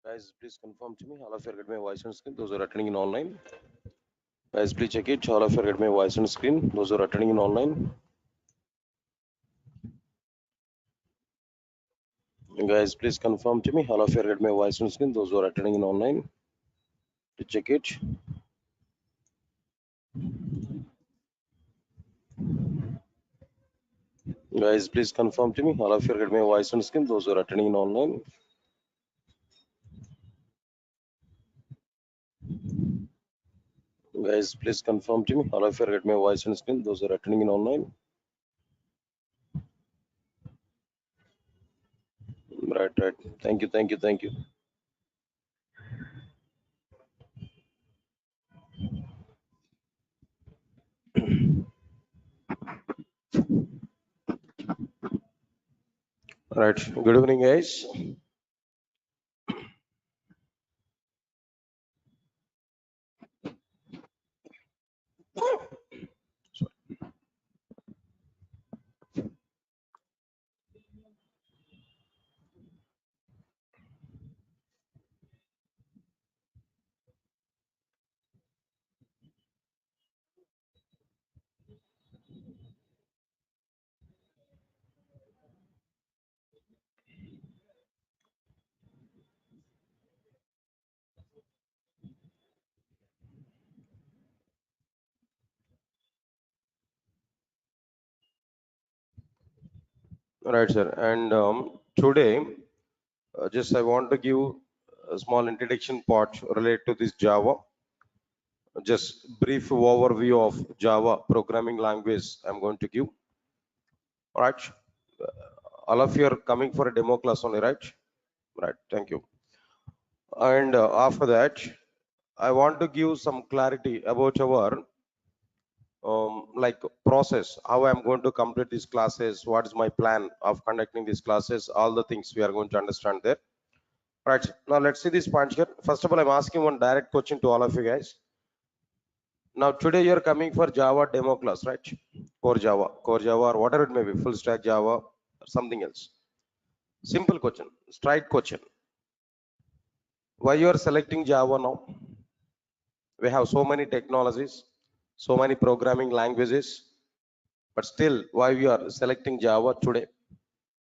Guys, please confirm to me. All of you get my voice on screen. Those who are attending in online. Guys, please check it. All of you get my voice on screen. Those who are attending in online. Guys, please confirm to me. All of you get my voice on screen. Those who are attending in online. To check it. Guys, please confirm to me. All of you get my voice on screen. Those who are attending in online. Guys, please confirm to me. All of you get my voice on screen. Those who are attending in online. Right, right. Thank you, thank you, thank you. Right. Good evening, guys. Right, sir. And today, just I want to give a small introduction part related to this Java. Just brief overview of Java programming language I'm going to give. All right. All of you are coming for a demo class only, right? Right. Thank you. And after that, I want to give some clarity about our like process, how I'm going to complete these classes, what is my plan of conducting these classes, all the things we are going to understand there. Right. Now let's see this point here. First of all, I'm asking one direct question to all of you guys. Now today you're coming for Java demo class, right? Core Java, or whatever it may be, full stack Java, or something else. Simple question, straight question. Why you are selecting Java now? We have so many technologies, so many programming languages, but still, why we are selecting Java today?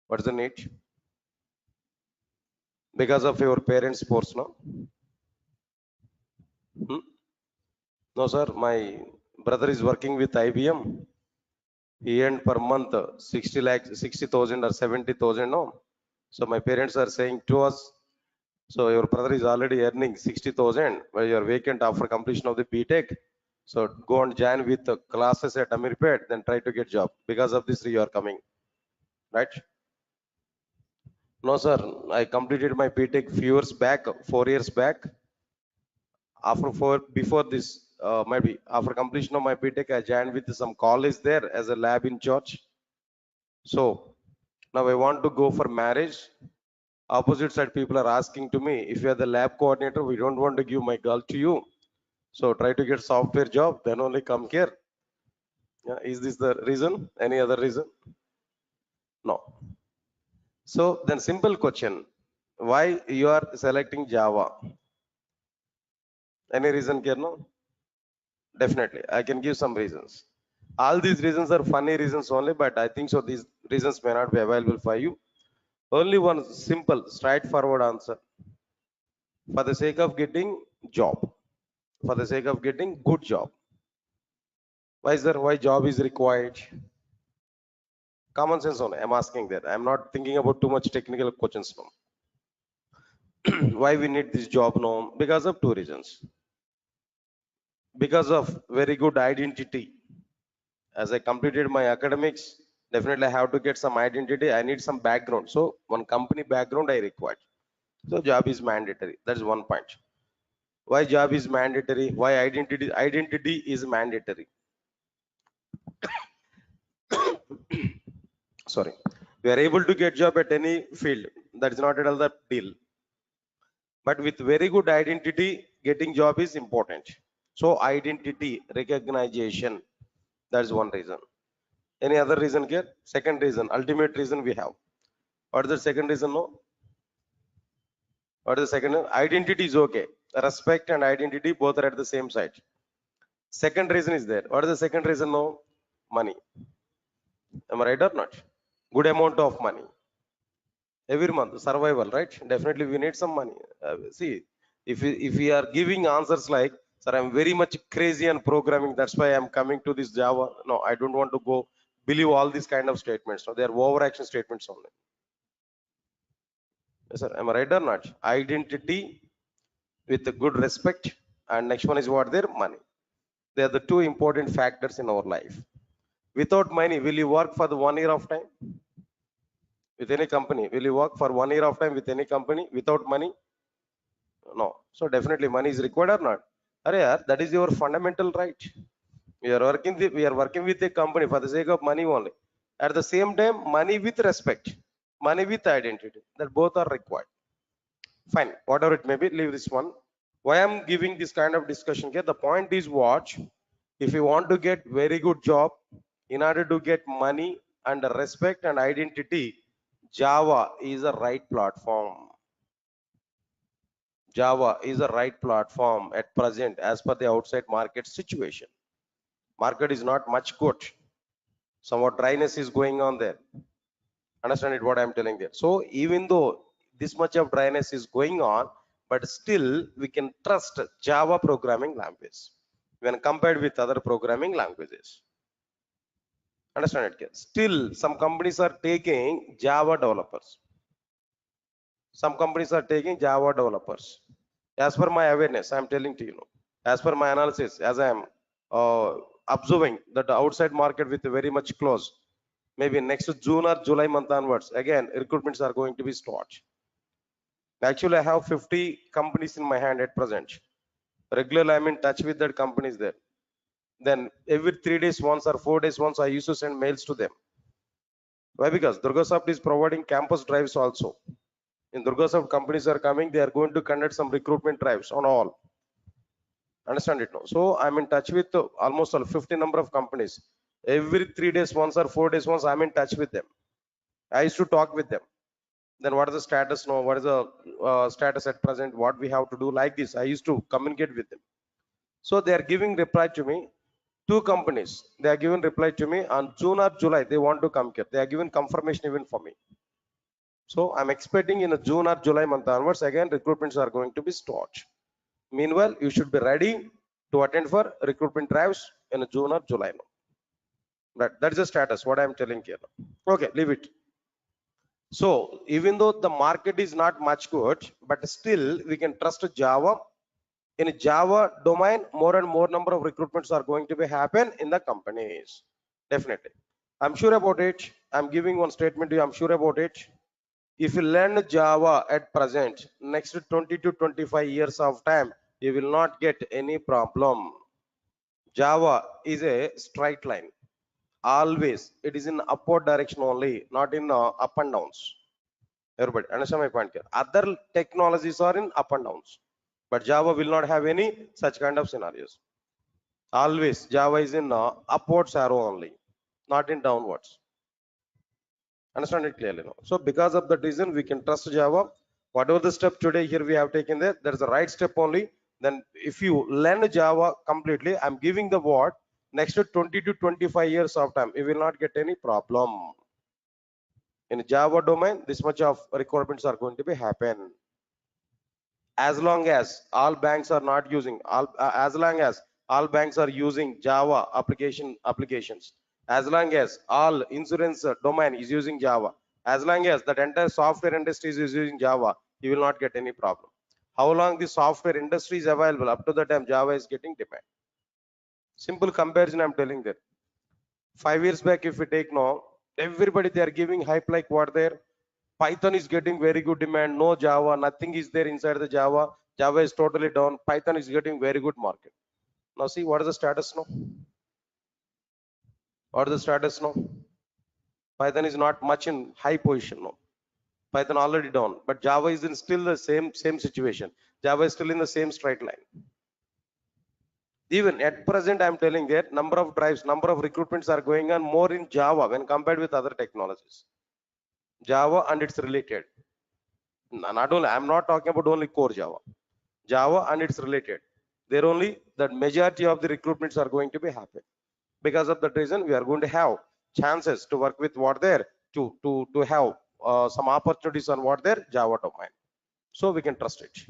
What's the need? Because of your parents' force, no? Hmm? No, sir. My brother is working with IBM. He earned per month 60 lakhs, 60,000 or 70,000. No. So my parents are saying to us, so your brother is already earning 60,000 while you are vacant after completion of the BTech. So go and join with the classes at Amirpet, then try to get job. Because of this, you are coming, right? No, sir. I completed my BTech few years back, 4 years back. After before this, maybe after completion of my BTech, I joined with some college there as a lab in charge. So now I want to go for marriage. Opposite side people are asking to me, if you are the lab coordinator, we don't want to give my girl to you, so try to get software job, then only come here. Yeah, is this the reason? Any other reason? No. So then simple question, why you are selecting Java? Any reason here? No. Definitely, I can give some reasons. All these reasons are funny reasons only, but I think so these reasons may not be available for you. Only one simple, straightforward answer. For the sake of getting job, for the sake of getting good job. Why is there? Why job is required? Common sense only. I'm asking that. I'm not thinking about too much technical questions now. Why we need this job now? Because of two reasons. Because of very good identity. As I completed my academics, definitely I have to get some identity. I need some background. So one company background I require. So job is mandatory. That's one point. Why job is mandatory? Why identity is mandatory? Sorry. We are able to get job at any field. That is not at all the deal. But with very good identity, getting job is important. So identity, recognition, that's one reason. Any other reason here? Second reason, ultimate reason we have. What is the second reason? No? What is the second? Identity is okay. Respect and identity both are at the same side. Second reason is there. What is the second reason? No, money. Am I right or not? Good amount of money every month. Survival, right? Definitely, we need some money. See, if we are giving answers like, "Sir, I'm very much crazy and programming. That's why I'm coming to this Java." No, I don't want to go believe all these kind of statements. No, they are overaction statements only. Yes, sir. Am I right or not? Identity with a good respect, and next one is what? Their money. They are the two important factors in our life. Without money, will you work for the 1 year of time with any company? Will you work for 1 year of time with any company without money? No. So definitely money is required or not? Arey yaar, that is your fundamental right. We are working with a company for the sake of money only. At the same time, money with respect, money with identity. That both are required. Fine. Whatever it may be, leave this one. Why I'm giving this kind of discussion here? The point is what? If you want to get very good job, in order to get money and respect and identity, Java is a right platform. Java is a right platform at present as per the outside market situation. Market is not much good. Somewhat dryness is going on there. Understand it what I'm telling there. So even though this much of dryness is going on, but still we can trust Java programming language when compared with other programming languages. Understand it? Still, some companies are taking Java developers. Some companies are taking Java developers. As per my awareness, I'm telling to you, as per my analysis, as I am observing that the outside market with very much close, maybe next June or July month onwards, again, recruitments are going to be start. Actually, I have 50 companies in my hand at present. Regularly, I'm in touch with that companies there. Then every 3 days once or 4 days once, I used to send mails to them. Why? Because Durga is providing campus drives also. In Durga companies are coming, they are going to conduct some recruitment drives on all. Understand it now? So I'm in touch with almost 50 number of companies. Every 3 days once or 4 days once, I'm in touch with them. I used to talk with them. Then what is the status now? What is the status at present? What we have to do like this? I used to communicate with them. So they are giving reply to me. Two companies, they are giving reply to me on June or July. They want to come here. They are giving confirmation even for me. So I'm expecting in a June or July month onwards, again, recruitments are going to be start. Meanwhile, you should be ready to attend for recruitment drives in June or July. That is the status, what I'm telling here. Okay, leave it. So even though the market is not much good, but still we can trust Java. In Java domain, more and more number of recruitments are going to be happen in the companies. Definitely. I'm sure about it. I'm giving one statement to you. I'm sure about it. If you learn Java at present, next 20 to 25 years of time, you will not get any problem. Java is a straight line. Always, it is in upward direction only, not in up and downs. Everybody, understand my point here? Other technologies are in up and downs, but Java will not have any such kind of scenarios. Always, Java is in upwards arrow only, not in downwards. Understand it clearly now. So because of that reason, we can trust Java. Whatever the step today here we have taken there is the right step only. Then if you learn Java completely, I'm giving the word, next to 20 to 25 years of time, you will not get any problem. In Java domain, this much of requirements are going to be happen. As long as all banks are not using, as long as all banks are using Java applications, as long as all insurance domain is using Java, as long as that entire software industry is using Java, you will not get any problem. How long the software industry is available, up to the time Java is getting demand. Simple comparison I'm telling that. 5 years back, if we take now, everybody they are giving hype like what there. Python is getting very good demand. No Java, nothing is there inside the Java. Java is totally down. Python is getting very good market. Now see what is the status now? What is the status now? Python is not much in high position now. Python already down, but Java is in still the same situation. Java is still in the same straight line. Even at present, I'm telling that number of drives, number of recruitments are going on more in Java when compared with other technologies. Java and it's related. Not only, I'm not talking about only core Java. Java and it's related. There only the majority of the recruitments are going to be happen. Because of that reason, we are going to have chances to work with what there to have some opportunities on what their Java domain. So we can trust it.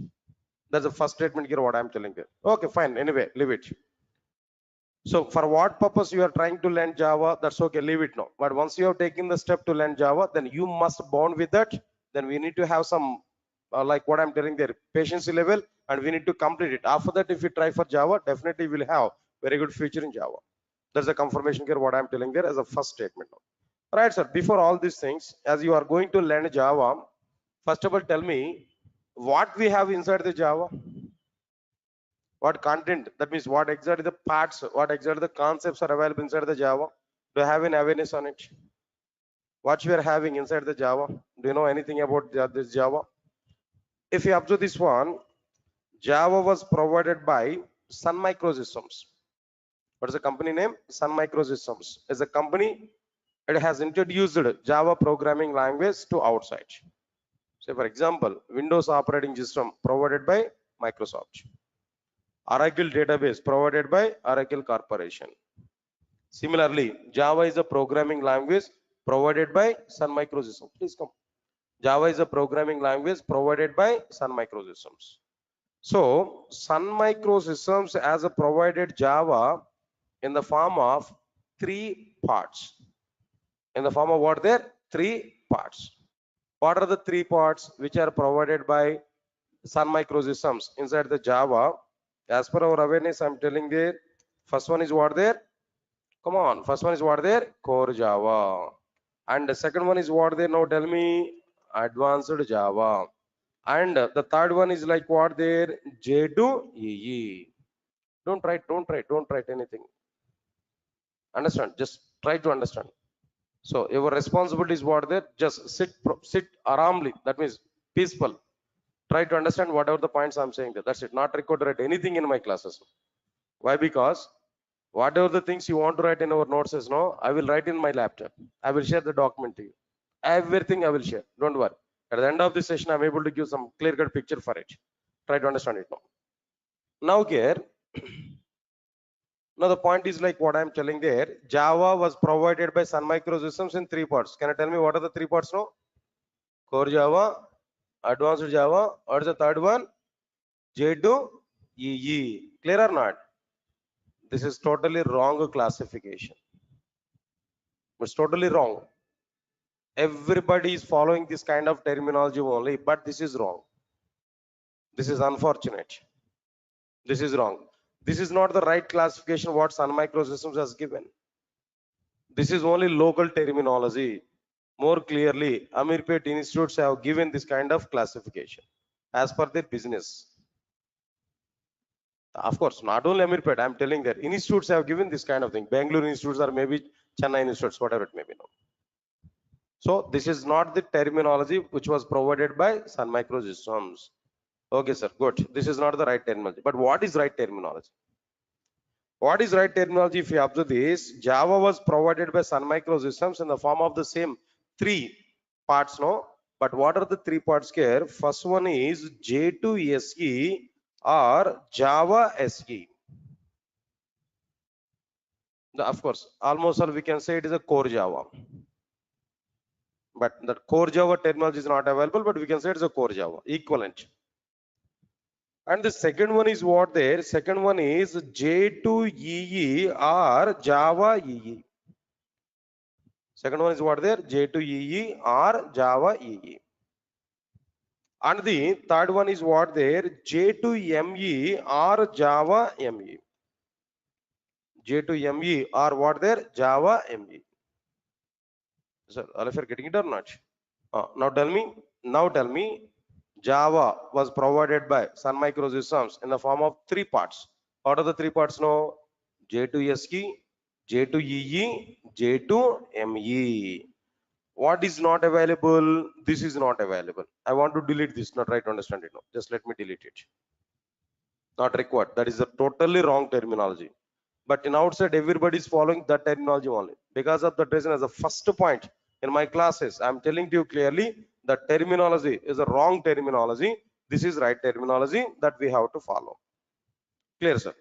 That's the first statement here. What I'm telling you. Okay, fine. Anyway, leave it. So for what purpose you are trying to learn Java, that's okay, leave it now. But once you have taken the step to learn Java, then you must bond with that. Then we need to have some, like what I'm telling there, patience level, and we need to complete it. After that, if you try for Java, definitely we'll have very good future in Java. There's a confirmation here, what I'm telling there as a first statement now. All right, sir, before all these things, as you are going to learn Java, first of all, tell me what we have inside the Java. What content, that means what exactly the parts, what exactly the concepts are available inside the Java. Do you have an awareness on it? What you are having inside the Java? Do you know anything about this Java? If you observe this one, Java was provided by Sun Microsystems. What is the company name? Sun Microsystems is a company. It has introduced Java programming language to outside. Say for example, Windows operating system provided by Microsoft. Oracle database provided by Oracle Corporation. Similarly, Java is a programming language provided by Sun Microsystems. Please come. Java is a programming language provided by Sun Microsystems. So, Sun Microsystems has a provided Java in the form of 3 parts. In the form of what there? 3 parts. What are the 3 parts which are provided by Sun Microsystems inside the Java? As per our awareness, I'm telling there. First one is what there? Come on, first one is what there? Core Java. And the second one is what there? Now tell me, advanced Java. And the third one is like what there? J2EE. Don't write anything. Understand? Just try to understand. So your responsibility is what there? Just sit aramly. That means peaceful. Try to understand whatever the points I'm saying there. That's it. Not record write anything in my classes. Why? Because whatever the things you want to write in our notes is no, I will write in my laptop. I will share the document to you. Everything I will share. Don't worry. At the end of the session, I'm able to give some clear-cut picture for it. Try to understand it now. Now here, now the point is like what I'm telling there. Java was provided by Sun Microsystems in 3 parts. Can you tell me what are the 3 parts now? Core Java, Advanced Java, or the third one? J2EE. Clear or not? This is totally wrong classification. It's totally wrong. Everybody is following this kind of terminology only, but this is wrong. This is unfortunate. This is wrong. This is not the right classification what Sun Microsystems has given. This is only local terminology. More clearly, Amirpet institutes have given this kind of classification as per their business. Of course, not only Amirpet, I'm telling that institutes have given this kind of thing. Bangalore institutes or maybe Chennai institutes, whatever it may be. No. So this is not the terminology which was provided by Sun Microsystems. Okay, sir, good. This is not the right terminology. But what is right terminology? What is right terminology? If you observe this, Java was provided by Sun Microsystems in the form of the same 3 parts, no? But what are the 3 parts here? First one is J2SE or Java SE. Of course, almost all we can say it is a core Java. But the core Java terminology is not available, but we can say it's a core Java, equivalent. And the second one is what there? Second one is J2EE or Java EE. Second one is what there? J2EE or Java EE. And the third one is what there? J2ME or Java ME. J2ME or what there? Java ME. Sir, all of you are getting it or not? Now tell me, Java was provided by Sun Microsystems in the form of 3 parts. What are the 3 parts now? J2SE, J2EE, J2ME. What is not available? This is not available. I want to delete this, not try to understand it now. Just let me delete it. Not required. That is a totally wrong terminology. But in outside, everybody is following that terminology only. Because of that reason, as a first point in my classes, I'm telling to you clearly The terminology is a wrong terminology. This is right terminology that we have to follow. Clear, sir?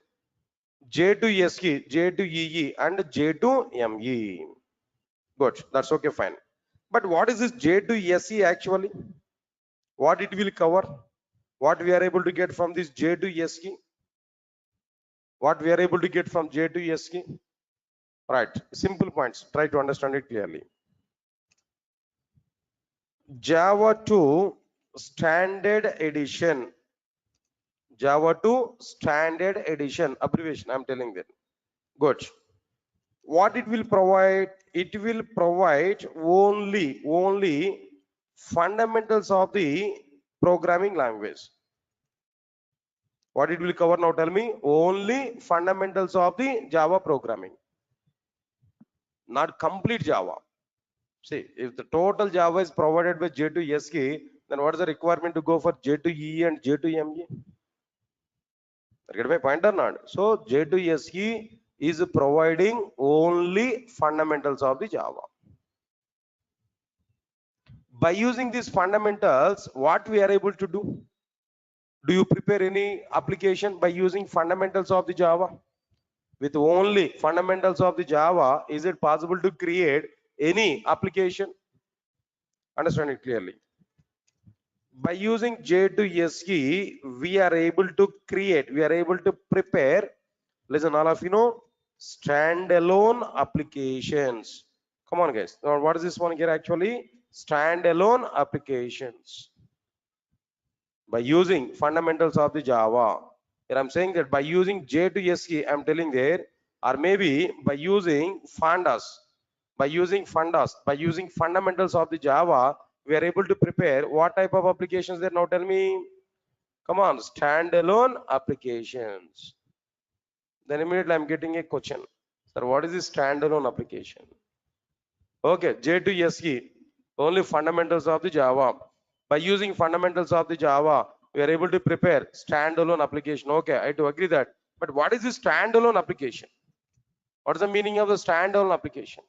J to SE, J to EE, and J to ME. Good. That's okay, fine. But what is this J to SE actually? What it will cover? What we are able to get from this J to SE? What we are able to get from J to SE? Right. Simple points. Try to understand it clearly. Java 2 Standard Edition. Java 2 Standard Edition. Abbreviation, I'm telling that. Good. What it will provide? It will provide only fundamentals of the programming language. What it will cover now? Tell me. Only fundamentals of the Java programming, not complete Java. See, if the total Java is provided by J to SE, then what is the requirement to go for J to E and J to ME? Get my point or not? So J to SE is providing only fundamentals of the Java. By using these fundamentals, what we are able to do? Do you prepare any application by using fundamentals of the Java? With only fundamentals of the Java, is it possible to create any application? Understand it clearly. By using J to SE, we are able to create, we are able to prepare, listen, all of you know, standalone applications. Come on, guys. Now, what is this one here actually? Standalone applications. By using fundamentals of the Java. Here I'm saying that by using J to SE, I'm telling there, or maybe by using fundas, by using fundamentals of the Java, we are able to prepare what type of applications there? Now tell me. Come on, standalone applications. Then immediately I'm getting a question. Sir, what is this standalone application? Okay, J to SE, only fundamentals of the Java. By using fundamentals of the Java, we are able to prepare standalone application. Okay, I do agree that. But what is this standalone application? What is the meaning of the standalone application?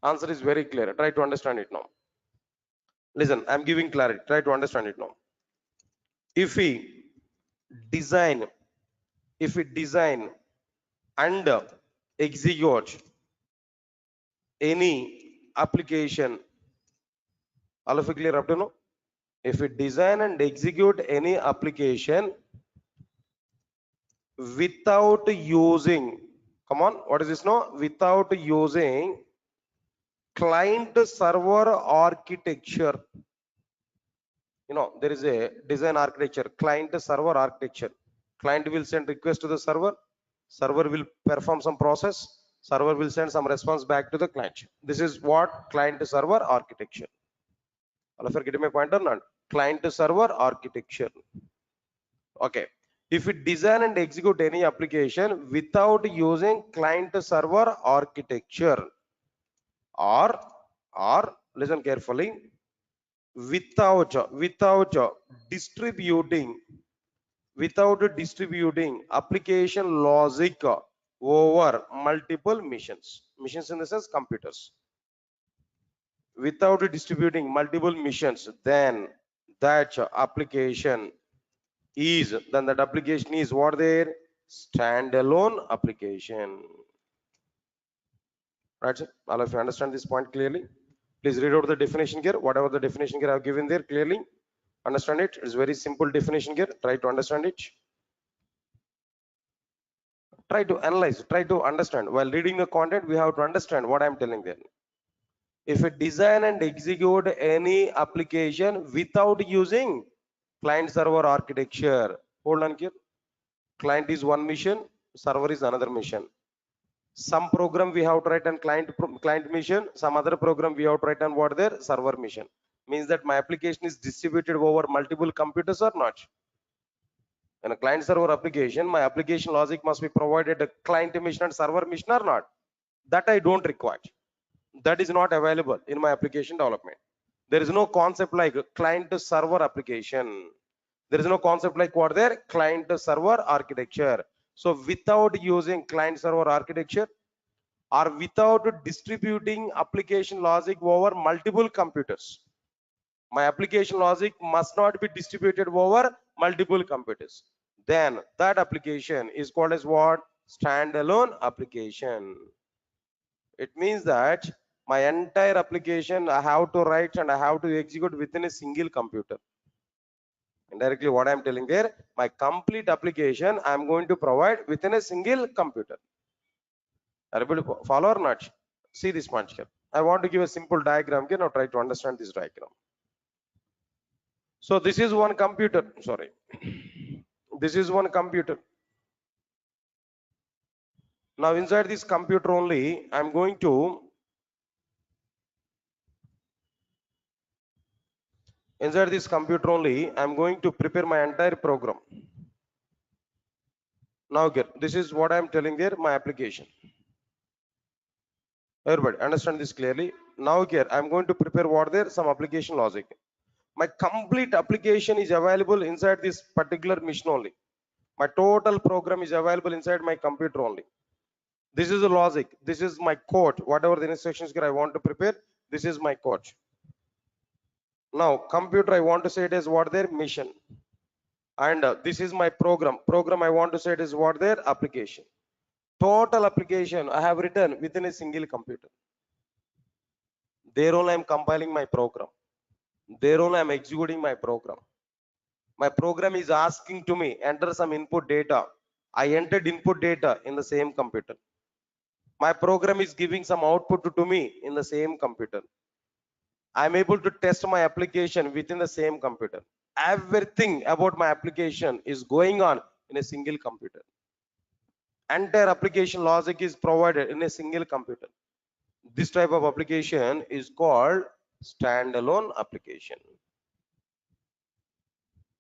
Answer is very clear. Try to understand it now. Listen, I'm giving clarity. Try to understand it now. If we design, and execute any application, all of you clear up to now? If we design and execute any application without using, come on, what is this now? Without using client server architecture. You know, there is a design architecture, client server architecture. Client will send request to the server, server will perform some process, server will send some response back to the client. This is what client server architecture. All of you getting my point or not? Client server architecture. Okay. If we design and execute any application without using client server architecture, or listen carefully, without distributing application logic over multiple machines in the sense computers, without distributing multiple machines, then that application is what there? Standalone application. Right, sir? All of you understand this point clearly? Please read out the definition here. Whatever the definition here I have given there, clearly understand it. It's very simple definition here. Try to understand it. Try to analyze, try to understand. While reading the content, we have to understand what I'm telling there. If we design and execute any application without using client server architecture, hold on here. Client is one mission, server is another mission. Some program we have to write on client mission, some other program we have to write on what their server mission. Means that my application is distributed over multiple computers or not. In a client server application, my application logic must be provided a client mission and server mission or not. That I don't require. That is not available in my application development. There is no concept like client server application. There is no concept like what there? Client server architecture. So without using client server architecture, or without distributing application logic over multiple computers. My application logic must not be distributed over multiple computers. Then that application is called as what? Standalone application. It means that my entire application I have to write and I have to execute within a single computer. Indirectly, what I'm telling there, my complete application I'm going to provide within a single computer. Are you able to follow or not? See this punch here. I want to give a simple diagram here. Now try to understand this diagram. So this is one computer. Sorry. This is one computer. Now inside this computer only, I'm going to prepare my entire program. Now here, this is what I'm telling there, my application. Everybody understand this clearly. Now here, I'm going to prepare what there, some application logic. My complete application is available inside this particular machine only. My total program is available inside my computer only. This is the logic. This is my code. Whatever the instructions here I want to prepare, this is my code. Now computer I want to say it as what their mission, and this is my program. I want to say it is what their application. Total application I have written within a single computer. There only I am compiling my program. There only I am executing my program. My program is asking to me enter some input data. I entered input data in the same computer. My program is giving some output to me in the same computer. I'm able to test my application within the same computer. Everything about my application is going on in a single computer. Entire application logic is provided in a single computer. This type of application is called standalone application.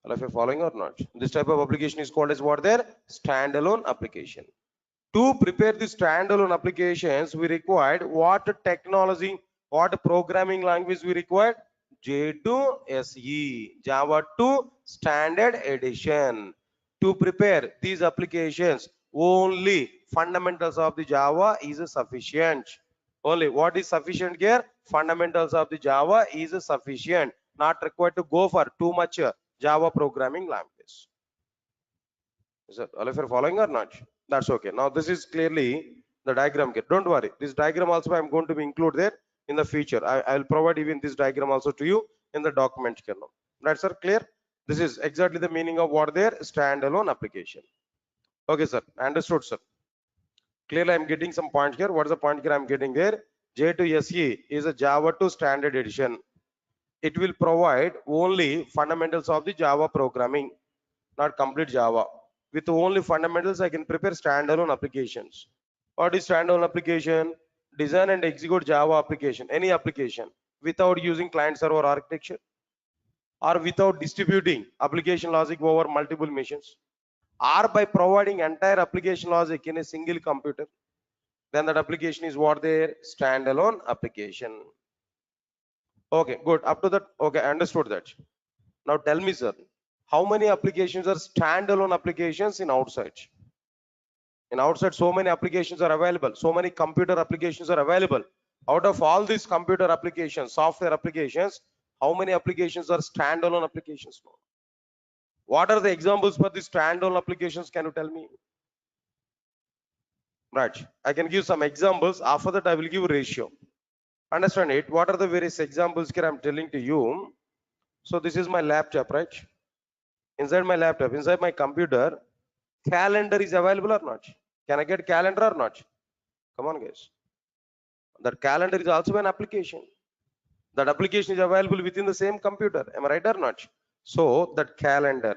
All of you following or not? This type of application is called as what there? Standalone application. To prepare the standalone applications, we required what technology, what programming language we required? J2SE, Java 2 Standard Edition. To prepare these applications, only fundamentals of the Java is sufficient. Only what is sufficient here? Fundamentals of the Java is sufficient. Not required to go for too much Java programming language. Is that all of you are following or not? That's okay. Now this is clearly the diagram here. Don't worry. This diagram also I'm going to be include there in the future. I will provide even this diagram also to you in the document here now. That's sir clear. This is exactly the meaning of what there standalone application. Okay, sir. Understood, sir. Clearly, I'm getting some point here. What is the point here I'm getting there? J2SE is a Java 2 Standard Edition. It will provide only fundamentals of the Java programming, not complete Java. With only fundamentals, I can prepare standalone applications. What is standalone application? Design and execute Java application, any application, without using client-server architecture or without distributing application logic over multiple machines, or by providing entire application logic in a single computer. Then that application is what their standalone application. Okay, good. Up to that, okay, I understood that. Now tell me, sir, how many applications are standalone applications in outside? In outside, so many applications are available. So many computer applications are available. Out of all these computer applications, software applications, how many applications are standalone applications? What are the examples for these standalone applications? Can you tell me? Right. I can give some examples. After that, I will give ratio. Understand it? What are the various examples here I'm telling to you? So this is my laptop, right? Inside my laptop, inside my computer, calendar is available or not? Can I get calendar or not? Come on, guys. That calendar is also an application. That application is available within the same computer. Am I right or not? So that calendar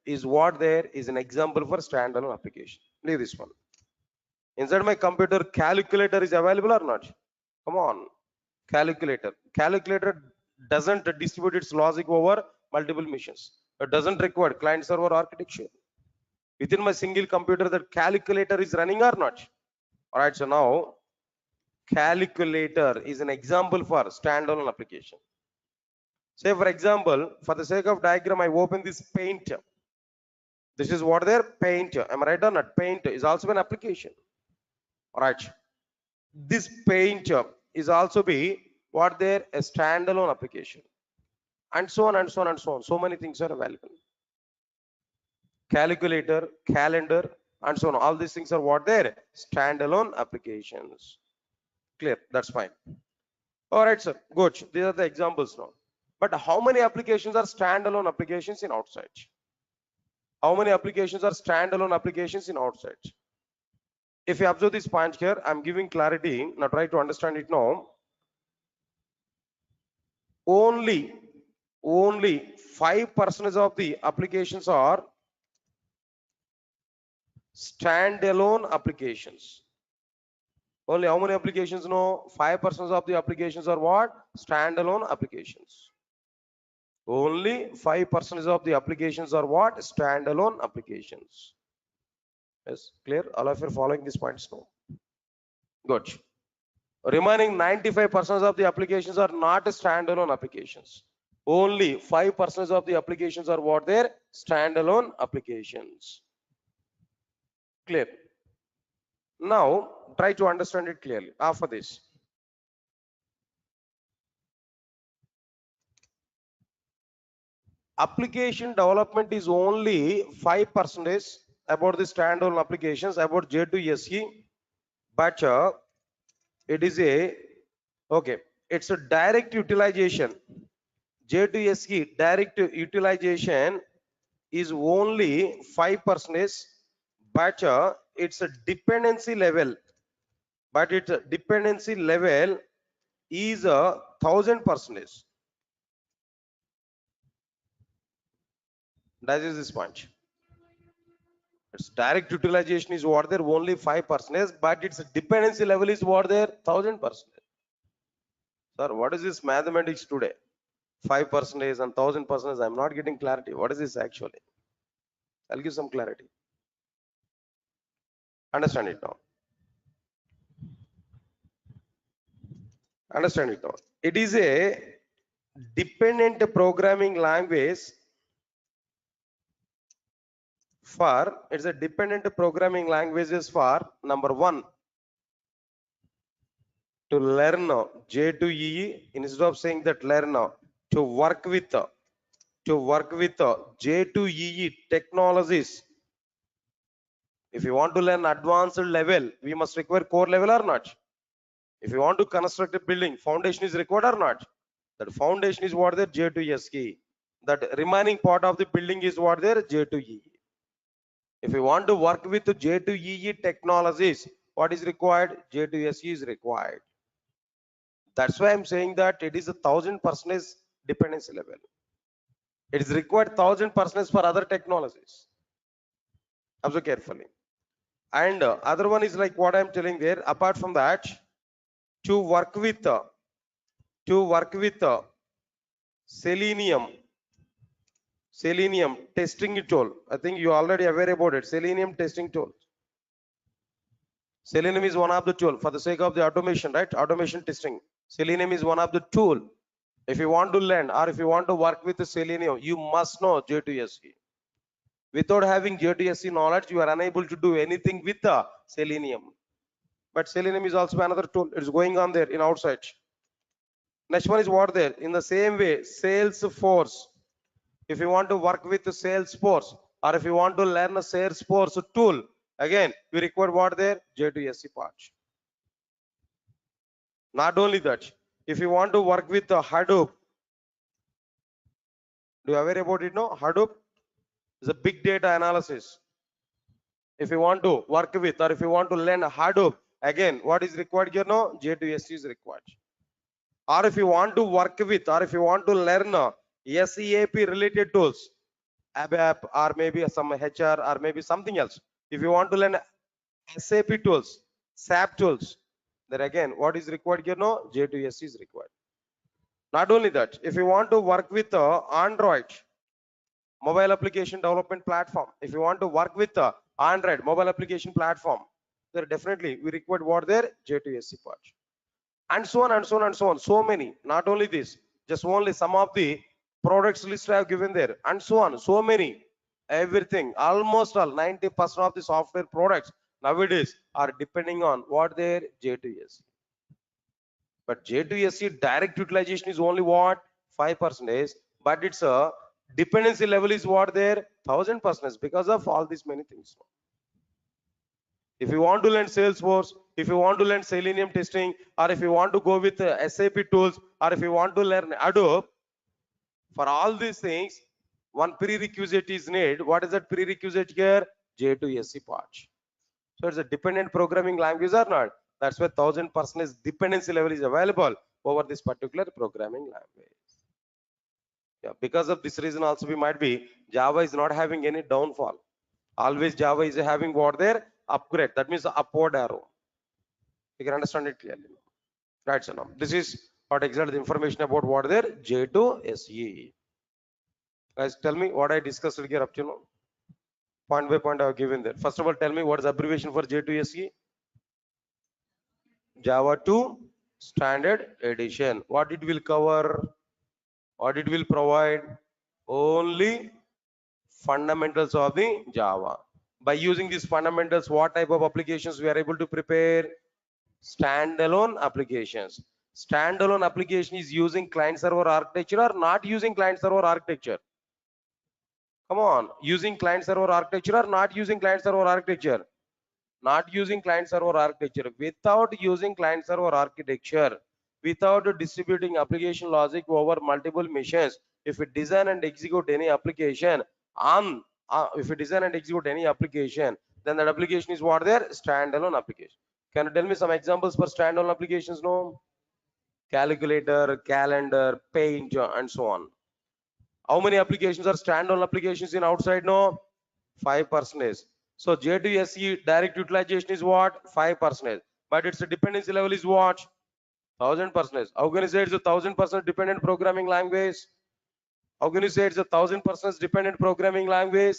is what there is an example for standalone application. Leave this one. Inside my computer, calculator is available or not? Come on. Calculator doesn't distribute its logic over multiple machines. It doesn't require client server architecture. Within my single computer, that calculator is running or not? All right, so now calculator is an example for standalone application. Say for example, for the sake of diagram, I open this paint. This is what their paint. Am I right or not? Paint is also an application. All right. This paint is also be what their a standalone application, and so on and so on and so on. So many things are available. Calculator, calendar, and so on. All these things are what their standalone applications. Clear? That's fine. All right, sir. Good. These are the examples now. But how many applications are standalone applications in outside? How many applications are standalone applications in outside? If you observe this point here, I'm giving clarity. Now try to understand it now. Only 5% of the applications are standalone applications. Only how many applications? No, 5% of the applications are what? Standalone applications. Only 5% of the applications are what? Standalone applications. Yes, clear? All of you are following these points now. Good. Remaining 95% of the applications are not standalone applications. Only 5% of the applications are what? They're standalone applications. Clear? Now try to understand it clearly after this. Application development is only 5% about the standalone applications, about J2SE, but it is a okay, it's a direct utilization. J2SE direct utilization is only 5%, but it's a dependency level. But its dependency level is 1000%. That is this point. Its direct utilization is what there only 5%, but its dependency level is what there 1000%. Sir, what is this mathematics today? 5% and 1000%. I'm not getting clarity. What is this actually? I'll give some clarity. Understand it now. Understand it now. It is a dependent programming language for, it's a dependent programming languages for number one, to learn J2EE, instead of saying that learn, to work with J2EE technologies. If you want to learn advanced level, we must require core level or not? If you want to construct a building, foundation is required or not? That foundation is what there J2SE. That remaining part of the building is what there J2EE. If you want to work with J2EE technologies, what is required? J2SE is required. That's why I'm saying that it is 1000% dependency level. It is required 1000% for other technologies. Observe carefully. And other one is like what I'm telling there. Apart from that, to work with Selenium testing tool. I think you already aware about it. Selenium testing tool. Selenium is one of the tool for the sake of the automation, right? Automation testing. Selenium is one of the tool. If you want to learn or if you want to work with the Selenium, you must know J2SE. Without having J2SE knowledge, you are unable to do anything with the Selenium. But Selenium is also another tool. It's going on there in outside. Next one is what there? In the same way, Salesforce. If you want to work with the Salesforce or if you want to learn a Salesforce tool, again, we require what there? J2SE part. Not only that, if you want to work with the Hadoop, do you aware about it? No, Hadoop is a big data analysis. If you want to work with or if you want to learn Hadoop, again, what is required here? No, J2SE is required. Or if you want to work with or if you want to learn SEAP related tools, ABAP or maybe some HR or maybe something else. If you want to learn SAP tools, SAP tools, then again, what is required here? No, J2SE is required. Not only that, if you want to work with Android mobile application development platform, if you want to work with Android mobile application platform, then definitely we require what there? J2SE part. And so on and so on and so on. So many. Not only this, just only some of the products list I have given there, and so on. So many. Everything, almost all 90% of the software products nowadays are depending on what their J2SE. But J2SE direct utilization is only what 5%, but its a dependency level is what their 1000% because of all these many things. If you want to learn Salesforce, if you want to learn Selenium testing, or if you want to go with SAP tools, or if you want to learn Adobe, for all these things, one prerequisite is needed. What is that prerequisite here? J2SE patch. So it's a dependent programming language or not? That's why 1000% dependency level is available over this particular programming language. Yeah, because of this reason also we might be Java is not having any downfall. Always Java is having what there upgrade. That means upward arrow. You can understand it clearly. Right, so now this is what exactly the information about what there J2SE. Guys, tell me what I discussed here up to now. Point by point I have given there. First of all, tell me what is abbreviation for J2SE? Java 2 Standard Edition. What it will cover? What it will provide? Only fundamentals of the Java. By using these fundamentals, what type of applications we are able to prepare? Standalone applications. Standalone application is using client server architecture or not using client server architecture? Come on, using client server architecture or not using client server architecture? Not using client server architecture. Without using client server architecture, without distributing application logic over multiple machines, if we design and execute any application on if we design and execute any application, then that application is what their standalone application. Can you tell me some examples for standalone applications? No, calculator, calendar, paint, and so on. How many applications are standalone applications in outside? No, 5%. So J2SE direct utilization is what? 5%. But its dependency level is what? 1000%. How can you say it's a 1000% dependent programming language? How can you say it's a 1000% dependent programming language?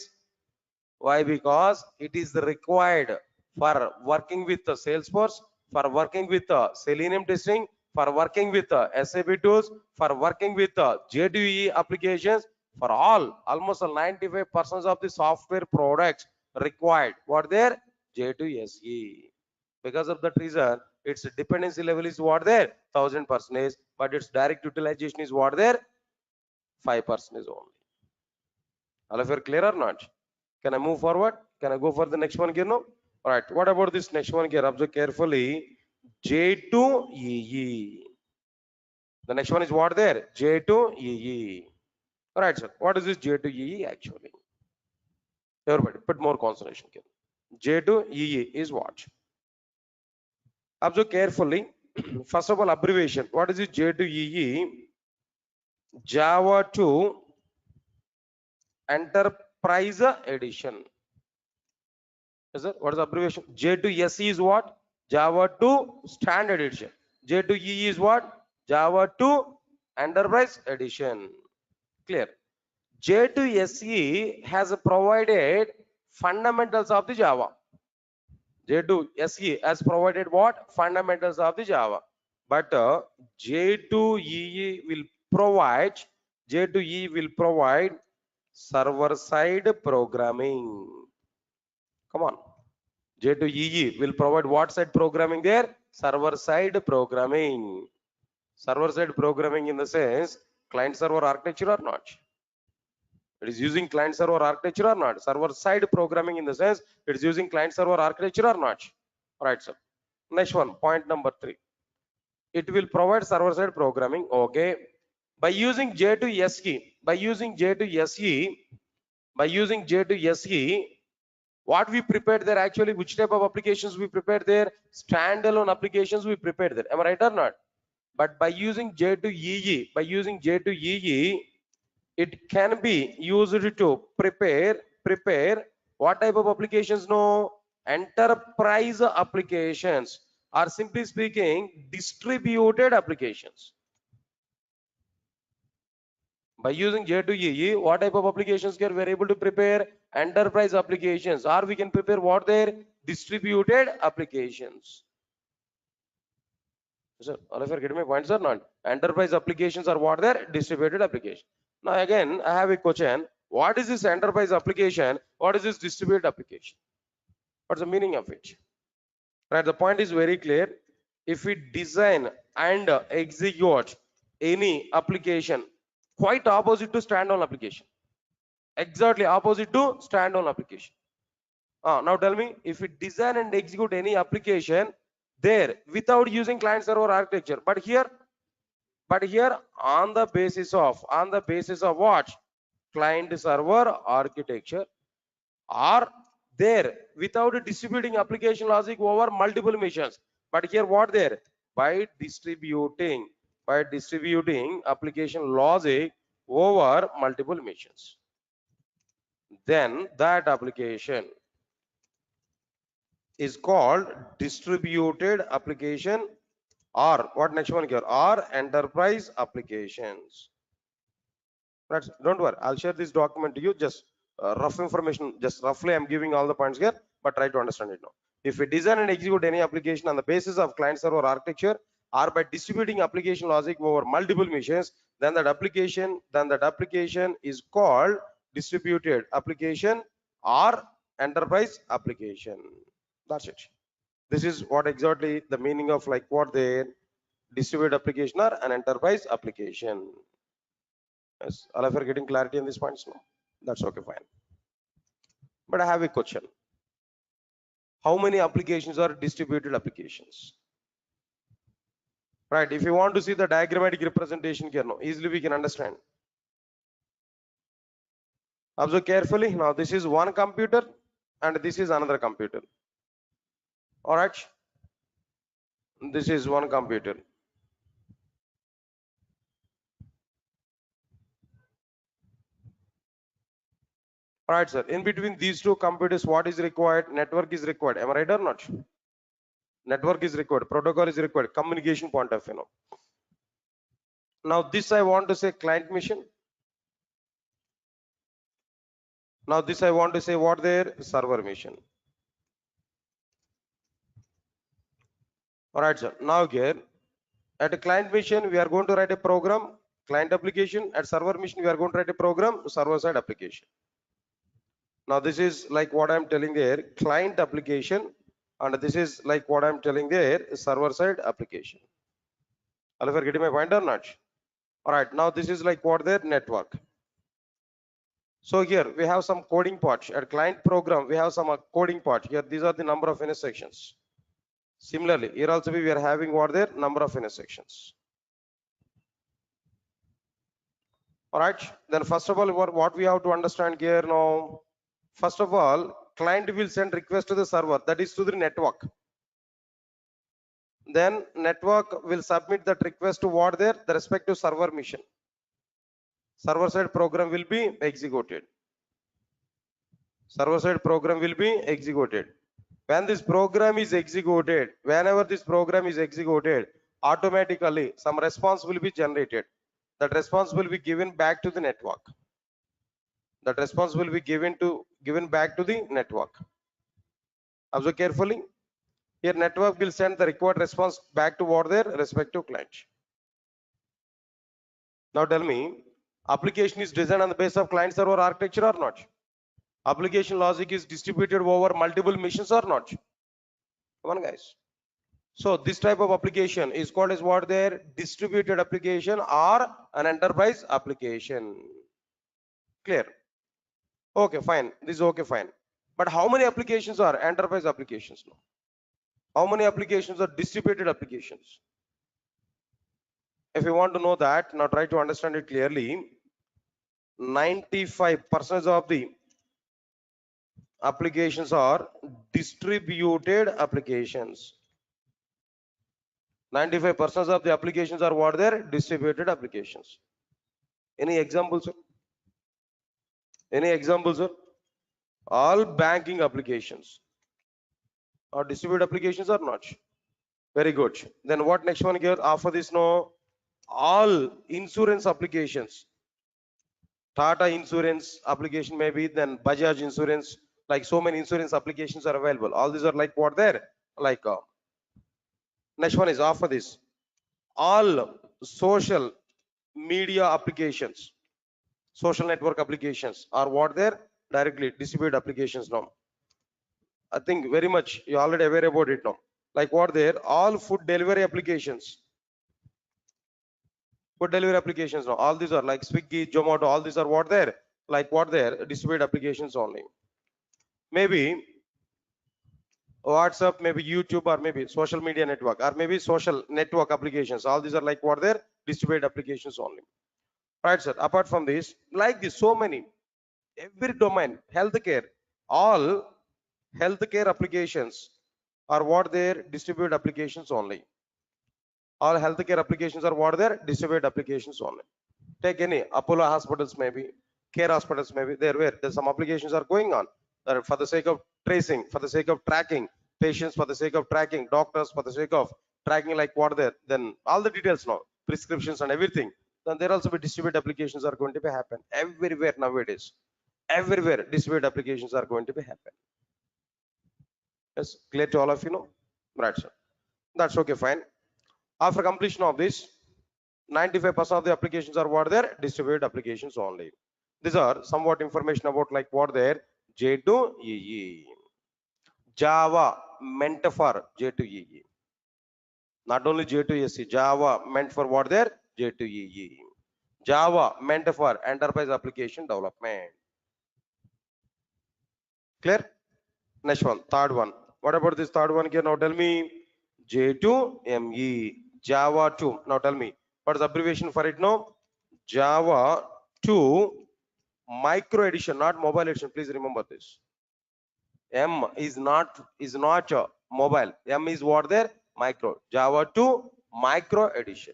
Why? Because it is required for working with the Salesforce, for working with the Selenium testing, for working with the SAP tools, for working with the J2E applications, for almost 95% of the software products required. What there? J2SE. Because of that reason, its dependency level is what there? 1000%, but its direct utilization is what there? 5% only. All of you are clear or not? Can I move forward? Can I go for the next one here now? All right. What about this next one here? Observe carefully. J2EE. The next one is what there? J2EE. All right, sir. What is this J2EE actually? Everybody, put more concentration here. J2EE is what? Observe carefully. First of all, abbreviation. What is this J2EE? Java 2 Enterprise Edition. What is the abbreviation? J2SE is what? Java 2 Standard Edition. J2EE is what? Java 2 Enterprise Edition. Clear? J2SE has provided fundamentals of the Java. J2SE has provided what? Fundamentals of the Java. But J2EE will provide server-side programming. Come on. J2EE will provide what side programming there? Server-side programming. Server-side programming in the sense client-server architecture or not? It is using client-server architecture or not? Server-side programming in the sense it is using client-server architecture or not? All right, sir. Next one, point number 3. It will provide server-side programming. Okay. By using J2SE, what we prepared there actually, which type of applications we prepared there? Standalone applications we prepared there. Am I right or not? But by using J2EE, it can be used to prepare what type of applications? No, enterprise applications, or simply speaking, distributed applications. By using J2EE, what type of applications can we are able to prepare? Enterprise applications, or we can prepare what there? Distributed applications. Sir, all of you are getting my points or not? Enterprise applications are what there? Distributed applications. Now again, I have a question. What is this enterprise application? What is this distributed application? What's the meaning of it? Right, the point is very clear. If we design and execute any application, quite opposite to standalone application, exactly opposite to standalone application. Now tell me, if we design and execute any application there without using client server architecture, but here on the basis of what? Client server architecture, or there without distributing application logic over multiple machines. But here what there? By distributing application logic over multiple machines, then that application is called distributed application, or what next one here, or enterprise applications. Right, don't worry, I'll share this document to you, just rough information, just roughly I'm giving all the points here, but try to understand it now. If we design and execute any application on the basis of client server architecture, or by distributing application logic over multiple machines, then that application is called distributed application or enterprise application. That's it. This is what exactly the meaning of like what they distributed application or an enterprise application. Yes, all of you are getting clarity on these points now. That's okay, fine. But I have a question. How many applications are distributed applications? Right, if you want to see the diagrammatic representation here now, easily we can understand. Observe carefully. Now this is one computer and this is another computer. All right. This is one computer. All right, sir. In between these two computers, what is required? Network is required. Am I right or not? Network is required. Protocol is required. Communication point of view. Now this I want to say client mission. Now this I want to say what there? Server mission. All right, sir. Now here at a client mission, we are going to write a program, client application. At server mission, we are going to write a program, server side application. Now this is like what I'm telling there, client application, and this is like what I'm telling there, server side application. All of you are getting my point or not? All right, now this is like what there, network. So here we have some coding part. At client program, we have some coding part. Here these are the number of intersections. Similarly, here also we are having what there, number of intersections. All right, then first of all, what we have to understand here now, first of all, client will send request to the server, that is to the network. Then network will submit that request to what there, the respective server mission. Server side program will be executed. Server side program will be executed. When this program is executed, whenever this program is executed, automatically some response will be generated. That response will be given back to the network. That response will be given back to the network. Observe carefully. Here network will send the required response back to what their respective client. Now tell me, application is designed on the basis of client server architecture or not? Application logic is distributed over multiple machines or not? Come on guys. So this type of application is called as what their distributed application or an enterprise application. Clear? Okay, fine. This is okay, fine. But how many applications are enterprise applications now? How many applications are distributed applications? If you want to know that, now try to understand it clearly. 95% of the applications are distributed applications. 95% of the applications are what they're distributed applications. Any examples, sir? Any examples, sir? All banking applications are distributed applications or not? Very good. Then what next one here? After this, no, all insurance applications. Tata insurance application maybe, then Bajaj insurance, like so many insurance applications are available. All these are like what there? Like next one is after this. All social media applications. social network applications are what they're directly distributed applications now. I think very much you already aware about it now. Like what they're all food delivery applications. Food delivery applications now. All these are like Swiggy, Zomato, all these are what they're like what they're distributed applications only. Maybe WhatsApp, maybe YouTube, or maybe social media network, or maybe social network applications. All these are like what they're distributed applications only. Right, sir. Apart from this, like this, so many, every domain, healthcare, all healthcare applications are what they're distributed applications only. All healthcare applications are what they're distributed applications only. Take any Apollo hospitals, maybe care hospitals, maybe there where there's some applications are going on for the sake of tracing, for the sake of tracking patients, for the sake of tracking doctors, for the sake of tracking like what there, then all the details now, prescriptions and everything. Then there also be distributed applications are going to be happen everywhere nowadays. Everywhere distributed applications are going to be happen. Yes, clear to all of you know? Right, sir. That's okay, fine. After completion of this, 95% of the applications are what they're distributed applications only. These are somewhat information about like what they're J2EE. Java meant for J2EE. Not only J2SC, Java meant for what they're J2EE. Java meant for enterprise application development. Clear? Next one, third one. What about this third one here? Now tell me J2ME. Java 2. Now tell me what is the abbreviation for it now? Java 2 micro edition, not mobile edition. Please remember this. M is not mobile. M is what there? Micro. Java 2 micro edition.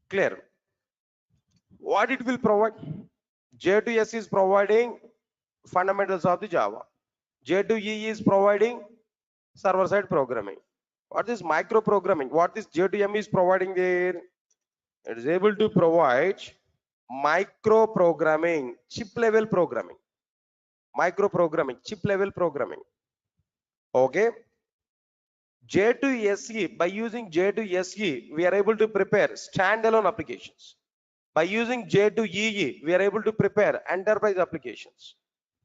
Clear? What it will provide? J2S is providing fundamentals of the Java. J2E is providing server side programming. What is micro programming? What this J2M is providing there? It is able to provide micro programming, chip level programming, micro programming, chip level programming. Okay. J2SE, by using J2SE, we are able to prepare standalone applications. By using J2EE, we are able to prepare enterprise applications.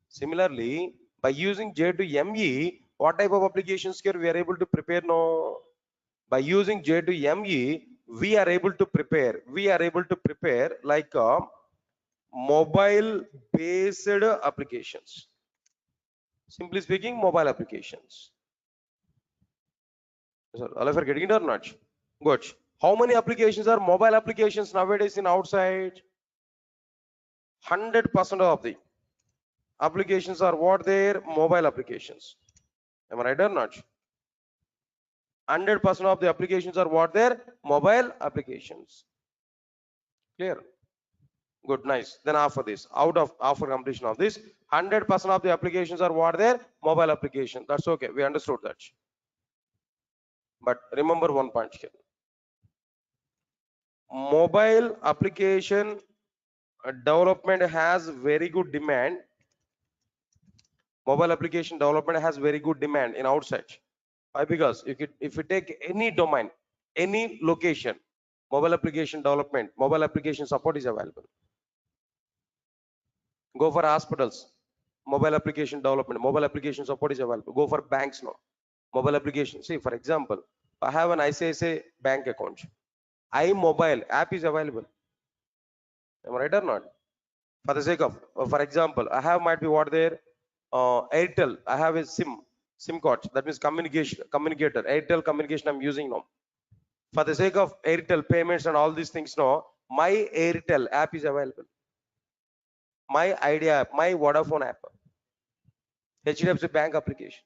Similarly, by using J2ME, what type of applications here we are able to prepare now? By using J2ME, we are able to prepare like mobile based applications. Simply speaking, mobile applications. So, all of you are getting it or not? Good. How many applications are mobile applications nowadays in outside? 100% of the applications are what they're mobile applications. Am I right or not? 100% of the applications are what they're mobile applications. Clear? Good, nice. Then after this, after completion of this, 100% of the applications are what they're mobile application. That's okay. We understood that. But remember one point here. Mobile application development has very good demand. Mobile application development has very good demand in outside. Why? Because if you take any domain, any location, mobile application development, mobile application support is available. Go for hospitals, mobile application development, mobile application support is available. Go for banks now, mobile application. See, for example, I have an ICICI bank account. iMobile app is available. Am I right or not? For the sake of, for example, I have might be what there, Airtel. I have a SIM card. That means communicator. Airtel communication I'm using now. For the sake of Airtel payments and all these things now, my Airtel app is available. My Idea app, my Vodafone app, HDFC bank application,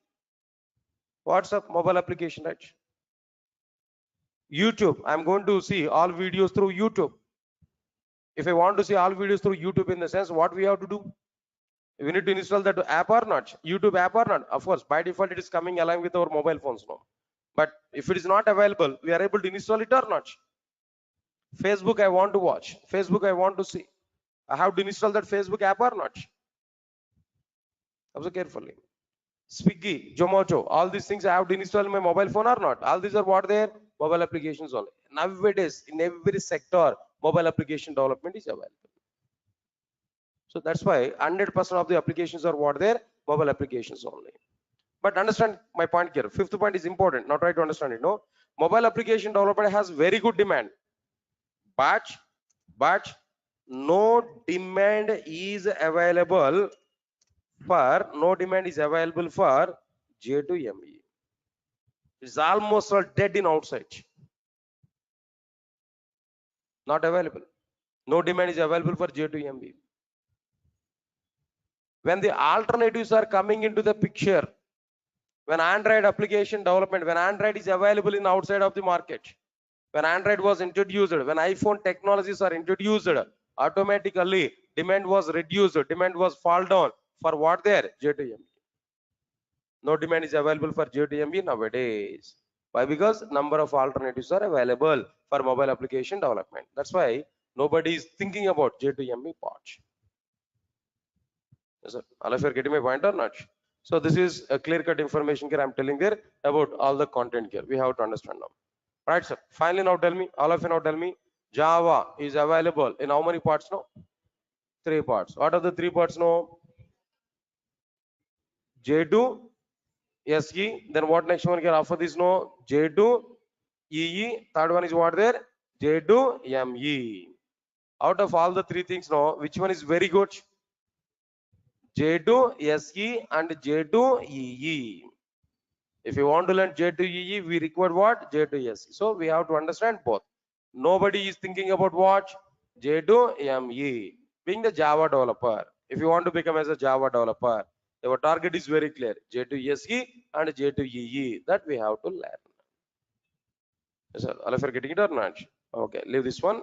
WhatsApp mobile application, right? YouTube, I'm going to see all videos through YouTube. If I want to see all videos through YouTube, in the sense, what we have to do? We need to install that app or not? YouTube app or not? Of course, by default, it is coming along with our mobile phones now. But if it is not available, we are able to install it or not? Facebook, I want to watch. Facebook, I want to see. I have to install that Facebook app or not? Observe carefully. Swiggy, Zomato, all these things I have to install in my mobile phone or not? All these are what they are? Mobile applications only. Nowadays, in every sector, mobile application development is available. So that's why 100% of the applications are what there, mobile applications only. But understand my point here. Fifth point is important. Now try to understand it. No, mobile application development has very good demand, but no demand is available for J2ME. It's almost all dead in outside. Not available. No demand is available for J2ME. When the alternatives are coming into the picture, when Android application development, when Android is available in outside of the market, when Android was introduced, when iPhone technologies are introduced, automatically demand was reduced, demand was fall down for what there? J2ME. No demand is available for J2ME nowadays. Why? Because number of alternatives are available for mobile application development. That's why nobody is thinking about J2ME part. Yes, sir. All of you are getting my point or not? So this is a clear-cut information here I'm telling there about all the content here. We have to understand now. Right, sir. Finally, now tell me, all of you now tell me, Java is available in how many parts now? 3 parts. What are the 3 parts now? J2 SE. Then what next one here after this no? J2 EE. Third one is what there? J2 ME. Out of all the 3 things now, which one is very good? J2 SE and J2 EE. If you want to learn J2EE, we require what? J2SE. So we have to understand both. Nobody is thinking about what? J2ME. Being the Java developer. If you want to become as a Java developer, your target is very clear. J2SE and J2EE. That we have to learn. Yes, sir. All of you are getting it or not? Okay, leave this one.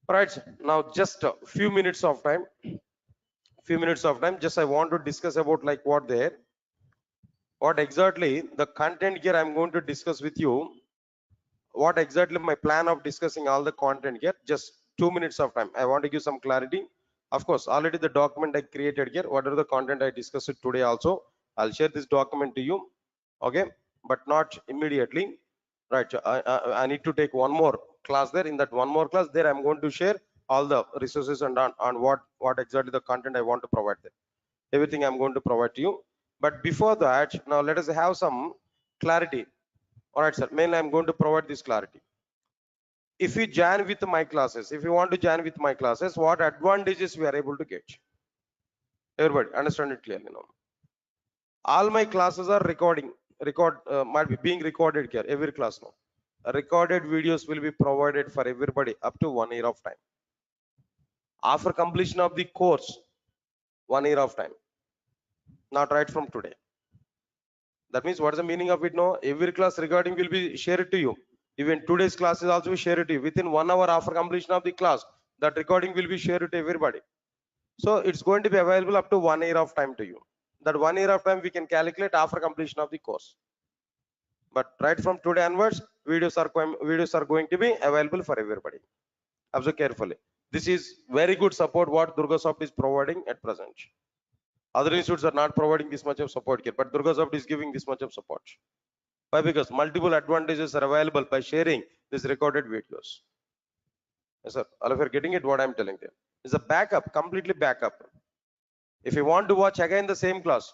All right, sir. Now just a few minutes of time. Just I want to discuss about like what there. What exactly the content here I'm going to discuss with you. What exactly my plan of discussing all the content here? Just 2 minutes of time. I want to give some clarity. Of course, already the document I created here, whatever the content I discussed it today also, I'll share this document to you. Okay, but not immediately. Right. I need to take one more class there. In that one more class there, I'm going to share all the resources and on what exactly the content I want to provide there. Everything I'm going to provide to you. But before that, now let us have some clarity. All right, sir. Mainly, I'm going to provide this clarity. If you join with my classes, if you want to join with my classes, what advantages we are able to get? Everybody, understand it clearly now. All my classes are might be being recorded here. Every class now. Recorded videos will be provided for everybody up to 1 year of time. After completion of the course, 1 year of time. Not right from today. That means what is the meaning of it now? Every class recording will be shared to you. Even today's class is also shared to you. Within 1 hour after completion of the class, that recording will be shared to everybody. So it's going to be available up to 1 year of time to you. That 1 year of time we can calculate after completion of the course. But right from today onwards, videos are going to be available for everybody. Observe carefully. This is very good support what Durgasoft is providing at present. Other institutes are not providing this much of support here, but Durgasoft is giving this much of support. Why? Because multiple advantages are available by sharing these recorded videos. Yes, sir. All of you are getting it what I'm telling you. It's a backup, completely backup. If you want to watch again the same class,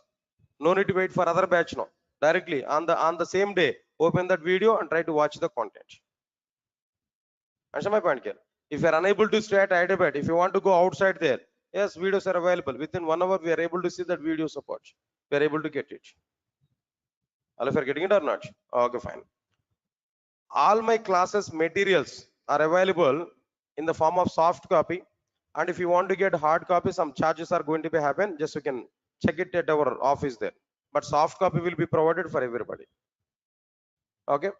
no need to wait for other batch now. Directly on the same day, open that video and try to watch the content. Understand my point here? If you are unable to stay at Hyderabad, if you want to go outside there, yes, videos are available. Within 1 hour, we are able to see that video support. We are able to get it. All of you are getting it or not? Okay, fine. All my classes materials are available in the form of soft copy. And if you want to get hard copy, some charges are going to be happen. Just you can check it at our office there. But soft copy will be provided for everybody. Okay.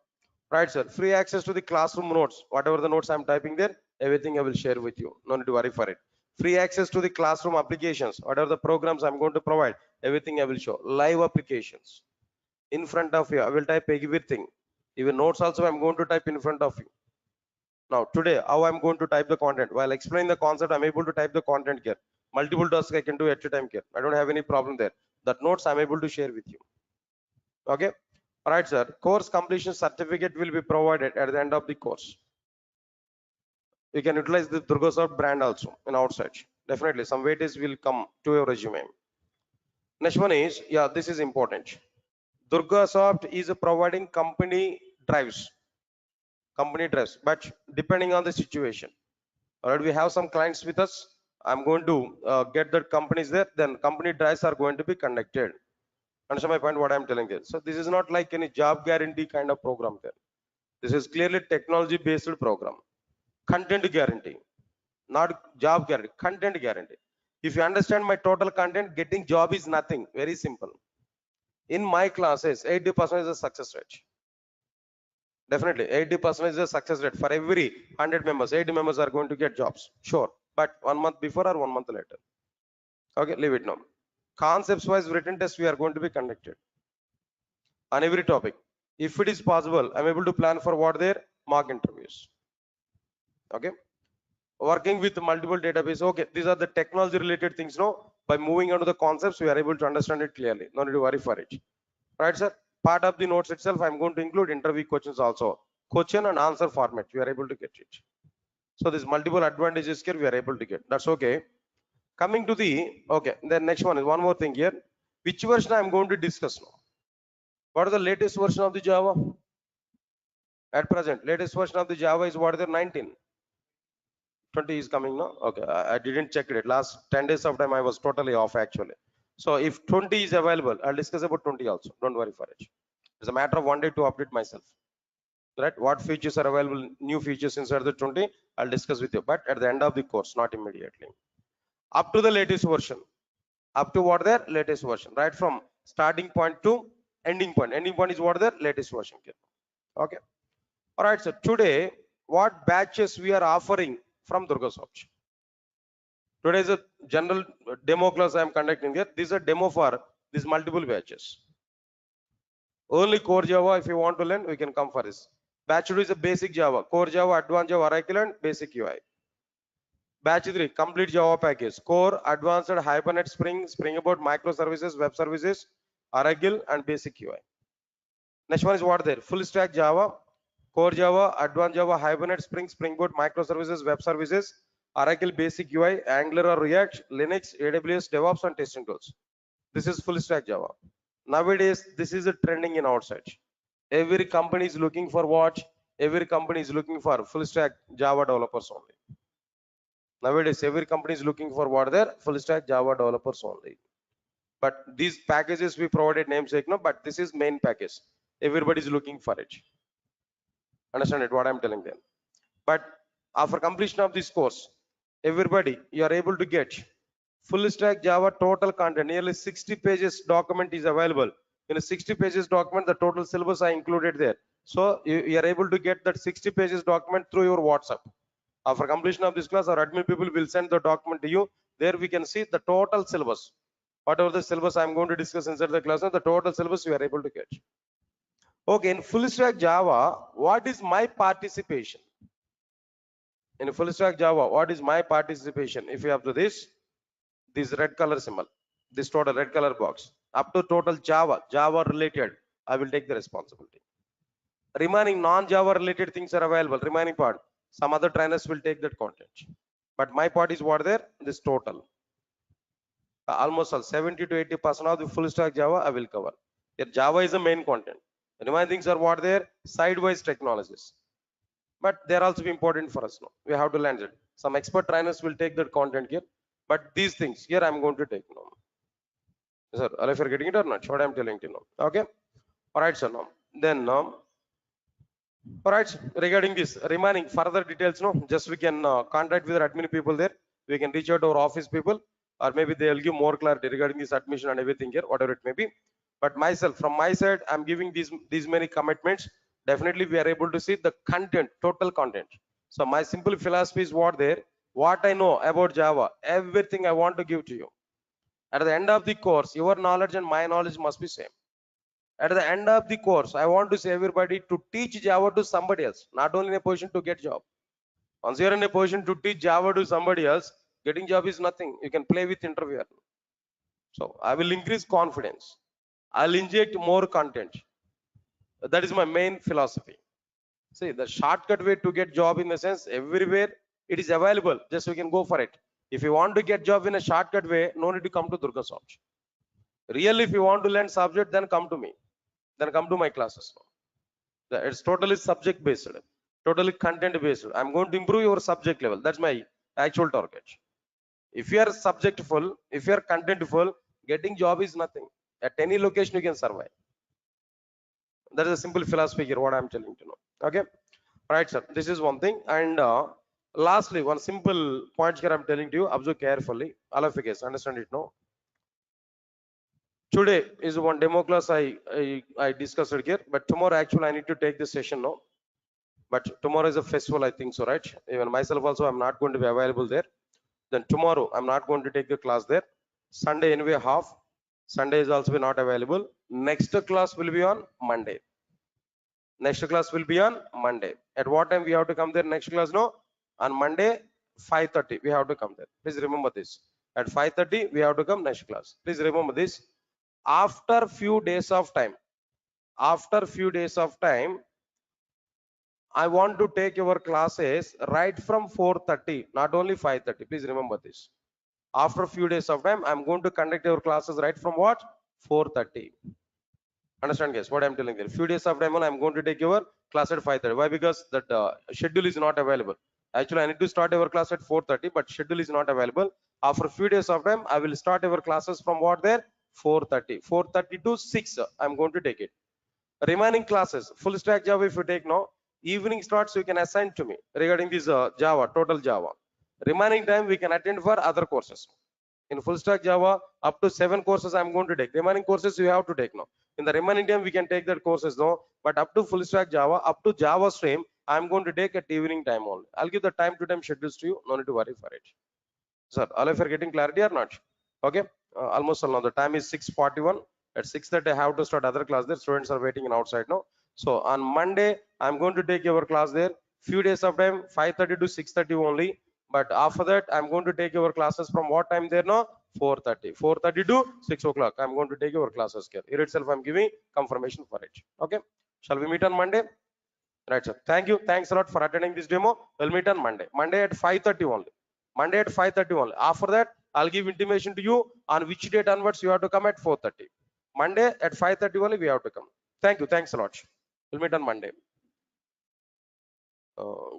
Right, sir. Free access to the classroom notes. Whatever the notes I'm typing there, everything I will share with you. No need to worry for it. Free access to the classroom applications. Whatever the programs I'm going to provide, everything I will show. Live applications. In front of you, I will type everything. Even notes also I'm going to type in front of you. Now today, how I'm going to type the content? While explaining the concept, I'm able to type the content here. Multiple tasks I can do at a time here. I don't have any problem there. That notes I'm able to share with you. Okay. All right, sir. Course completion certificate will be provided at the end of the course. You can utilize the Durga brand also in outside. Definitely, some weightage will come to your resume. Next one is, yeah, this is important. Durga is providing company drives, but depending on the situation. Alright, we have some clients with us. I'm going to get the companies there. Then company drives are going to be conducted. Understand my point? What I'm telling you. So this is not like any job guarantee kind of program there. This is clearly technology-based program. Content guarantee, not job guarantee. Content guarantee. If you understand my total content, getting job is nothing. Very simple. In my classes, 80% is a success rate. Definitely, 80% is a success rate. For every 100 members, 80 members are going to get jobs. Sure. But 1 month before or 1 month later. Okay, leave it now. Concepts wise written test we are going to be conducted on every topic. If it is possible, I'm able to plan for what their mock interviews. Okay. Working with multiple database. Okay, these are the technology related things. No, by moving on to the concepts, we are able to understand it clearly. No need to worry for it. Right, sir? Part of the notes itself, I'm going to include interview questions also. Question and answer format. We are able to get it. So there's multiple advantages here we are able to get. That's okay. Coming to the, okay, the next one is one more thing here. Which version I'm going to discuss now? What is the latest version of the Java? At present, latest version of the Java is what is the 19? 20 is coming now. Okay, I didn't check it. Last 10 days of time I was totally off actually. So if 20 is available, I'll discuss about 20 also. Don't worry for it. It's a matter of 1 day to update myself. Right? What features are available, new features inside the 20, I'll discuss with you. But at the end of the course, not immediately. Up to the latest version. Up to what their latest version. Right from starting point to ending point. Ending point is what their latest version. Okay. All right. So today, what batches we are offering from Durga Soft? Today is a general demo class I am conducting here. This is a demo for these multiple batches. Only core Java, if you want to learn, we can come for this. Batch 2 is a basic Java, core Java, advanced Java, Oracle, and basic UI. Batch 3, complete Java package, core, advanced, Hibernate, Spring Boot, microservices, web services, Oracle, and basic UI. Next one is what there? Full stack Java, core Java, advanced Java, Hibernate, Spring Boot, microservices, web services, Oracle, basic UI, Angular or React, Linux, AWS, DevOps, and testing tools. This is full stack Java. Nowadays, this is a trending in outside. Every company is looking for what? Every company is looking for full stack Java developers only. Nowadays, every company is looking for what? Their full stack Java developers only. But these packages we provided namesake, no, but this is main package. Everybody is looking for it. Understand it? What I'm telling them. But after completion of this course, everybody, you are able to get full stack Java total content. Nearly 60 pages document is available. In a 60 pages document, the total syllabus I included there. So you are able to get that 60 pages document through your WhatsApp. After completion of this class, our admin people will send the document to you. There we can see the total syllabus. Whatever the syllabus I'm going to discuss inside the class, the total syllabus you are able to get. Okay, in full stack Java, what is my participation? In full stack Java, what is my participation? If you have to this red color symbol, this total red color box, up to total Java related, I will take the responsibility. Remaining non-Java related things are available. Remaining part, some other trainers will take that content. But my part is what there? This total. Almost all 70 to 80% of the full stack Java I will cover. Here Java is the main content. Remaining things are what there? Sidewise technologies. But they're also important for us now. We have to learn it. Some expert trainers will take that content here. But these things here I'm going to take now. Sir, if you're getting it or not, what I'm telling you now. Okay. All right, sir. Now then all right, regarding this remaining further details, no, just we can contact with our admin people there. We can reach out to our office people, or maybe they will give more clarity regarding this admission and everything here, whatever it may be. But myself, from my side, I'm giving these many commitments. Definitely, we are able to see the content, total content. So my simple philosophy is what there, what I know about Java, everything I want to give to you. At the end of the course, your knowledge and my knowledge must be same. At the end of the course, I want to say everybody to teach Java to somebody else, not only in a position to get job. Once you're in a position to teach Java to somebody else, getting job is nothing. You can play with interviewer. So I will increase confidence. I'll inject more content. That is my main philosophy. See, the shortcut way to get job in the sense everywhere It is available. Just we can go for it. If you want to get job in a shortcut way, no need to come to Durga Soft. Really, if you want to learn subject, then come to me. Then come to my classes. It's totally subject based, totally content based. I'm going to improve your subject level. That's my actual target. If you are subjectful, if you are contentful, getting job is nothing. At any location you can survive. That is a simple philosophy here, what I'm telling you know. Okay, right, sir. This is one thing. And lastly, one simple point here I'm telling to you. Observe carefully. All of you guys understand it now. Today is one demo class I discussed it here, but tomorrow actually I need to take this session now. But tomorrow is a festival, I think so, right? Even myself also, I'm not going to be available there. Then tomorrow, I'm not going to take the class there. Sunday anyway half. Sunday is also not available. Next class will be on Monday. Next class will be on Monday. At what time we have to come there? Next class, no? On Monday, 5:30. We have to come there. Please remember this. At 5:30, we have to come next class. Please remember this. After few days of time, after few days of time, I want to take your classes right from 4:30, not only 5:30. Please remember this. After a few days of time, I'm going to conduct your classes right from what? 4:30. Understand, guys? What I'm telling you. Few days of time, I'm going to take your class at 5:30. Why? Because that schedule is not available. Actually, I need to start your class at 4:30, but schedule is not available. After a few days of time, I will start your classes from what there? 4:30. 4:30 to 6. I'm going to take it. Remaining classes, full stack Java, if you take now, evening starts you can assign to me regarding this Java, total Java. Remaining time we can attend for other courses. In full stack Java, up to 7 courses I'm going to take. Remaining courses you have to take now. In the remaining time we can take that courses now, but up to full stack Java, up to Java stream, I'm going to take at evening time only. I'll give the time to time schedules to you. No need to worry for it. Sir, all of you are getting clarity or not? Okay, almost all now. The time is 6:41. At 6:30 I have to start other class there. Students are waiting in outside now. So on Monday I'm going to take your class there. Few days of time, 5:30 to 6:30 only. But after that I'm going to take your classes from what time there now? 4:30. 4:30 to 6 o'clock. I'm going to take your classes here. Here itself I'm giving confirmation for it. Okay. Shall we meet on Monday? Right, sir. Thank you. Thanks a lot for attending this demo. We'll meet on Monday. Monday at 5:30 only. Monday at 5:30 only. After that, I'll give intimation to you on which date onwards you have to come at 4:30. Monday at 5:30 only we have to come. Thank you. Thanks a lot. We'll meet on Monday.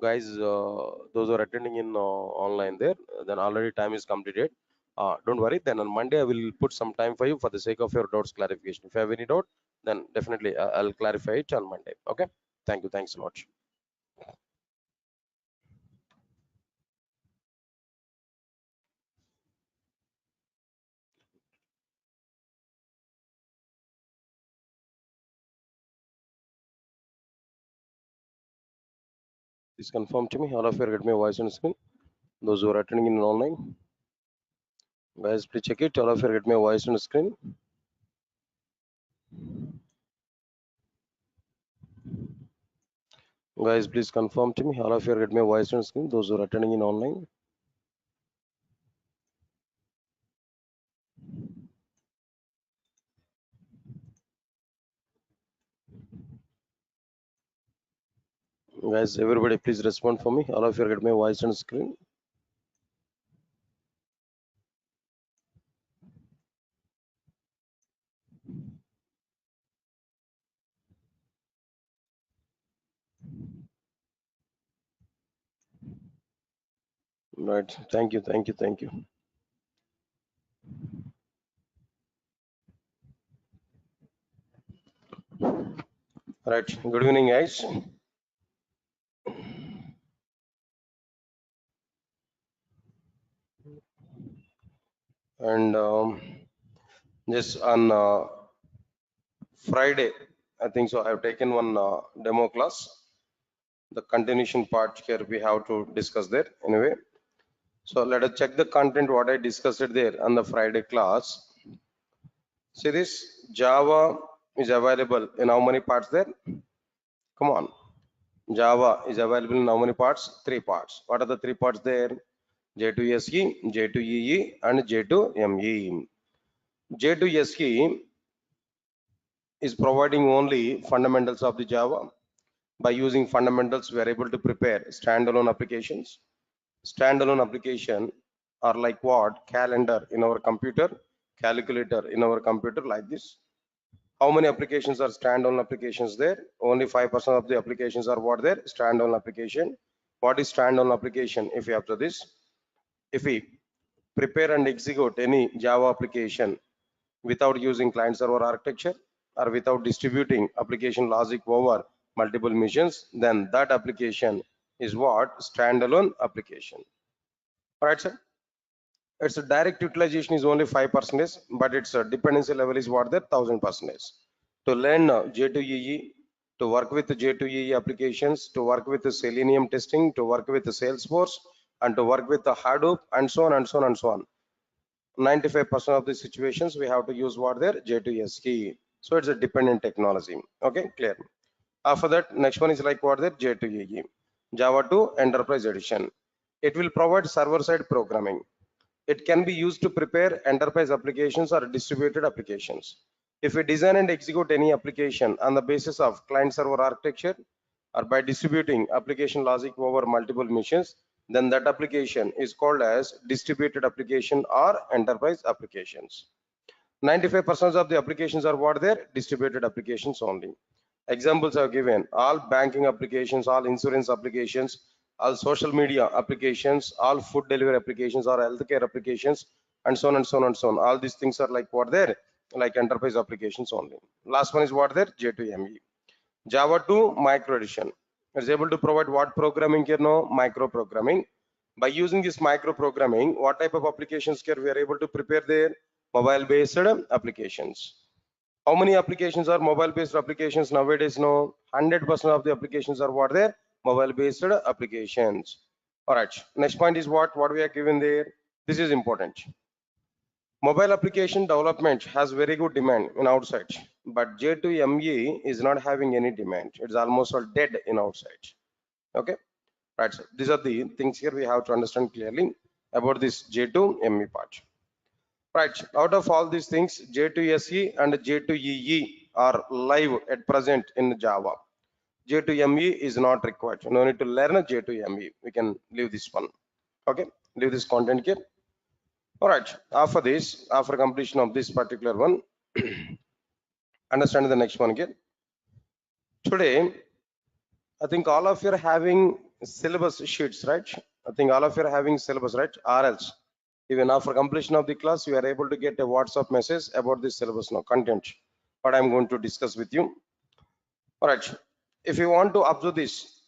Guys, those who are attending in online there, then already time is completed. Don't worry. Then on Monday I will put some time for you for the sake of your doubts clarification. If you have any doubt, then definitely I'll clarify it on Monday. Okay. Thank you. Thanks a lot. Please confirm to me. All of you are getting my voice on screen. Those who are attending in online, guys, please check it. All of you are getting my voice on screen. Guys, please confirm to me. All of you are getting my voice on screen. Those who are attending in online. Guys, everybody, please respond for me. All of you are getting my voice on screen. Right. Thank you. Thank you. Thank you. Right. Good evening, guys. And just on Friday, I think so. I have taken one demo class. The continuation part here we have to discuss there anyway. So let us check the content what I discussed it there on the Friday class. See this Java is available in how many parts there? Come on. Java is available in how many parts? 3 parts. What are the 3 parts there? J2SE, J2EE and J2ME. J2SE is providing only fundamentals of the Java. By using fundamentals, we are able to prepare standalone applications. Standalone application are like what? Calendar in our computer, calculator in our computer, like this. How many applications are standalone applications there? Only 5% of the applications are what there? Standalone application. What is standalone application? If you have to this, if we prepare and execute any Java application without using client server architecture or without distributing application logic over multiple machines, then that application is what? Standalone application. All right, sir. Its direct utilization is only 5%, but its dependency level is what? There 1000%. To learn J2EE, to work with J2EE applications, to work with the Selenium testing, to work with the Salesforce, and to work with the Hadoop, and so on and so on and so on. 95% of the situations we have to use what there? J2SE. So it's a dependent technology. Okay, clear. After that, next one is like what there? J2EE. Java 2 Enterprise Edition. It will provide server-side programming. It can be used to prepare enterprise applications or distributed applications. If we design and execute any application on the basis of client-server architecture or by distributing application logic over multiple machines, then that application is called as distributed application or enterprise applications. 95% of the applications are what there? Distributed applications only. Examples are given: all banking applications, all insurance applications, all social media applications, all food delivery applications, or healthcare applications, and so on and so on and so on. All these things are like what there? Like enterprise applications only. Last one is what there? J2ME. Java 2 micro edition. It's able to provide what programming here now? Micro programming. By using this micro programming, what type of applications here we are able to prepare there? Mobile based applications. How many applications are mobile based applications nowadays? No, 100% of the applications are what there? Mobile based applications. All right, next point is what we are given there. This is important. Mobile application development has very good demand in outside, but J2ME is not having any demand. It's almost all dead in outside. Okay, right. So these are the things here we have to understand clearly about this J2ME part. Right, out of all these things, J2SE and J2EE are live at present in Java. J2ME is not required. No need to learn J2ME. We can leave this one. Okay, leave this content here. All right, after this, after completion of this particular one, understand the next one again. Today, I think all of you are having syllabus sheets, right? I think all of you are having syllabus, right? Or else, even after completion of the class, you are able to get a WhatsApp message about this syllabus now, content, what I'm going to discuss with you. All right, if you want to observe this,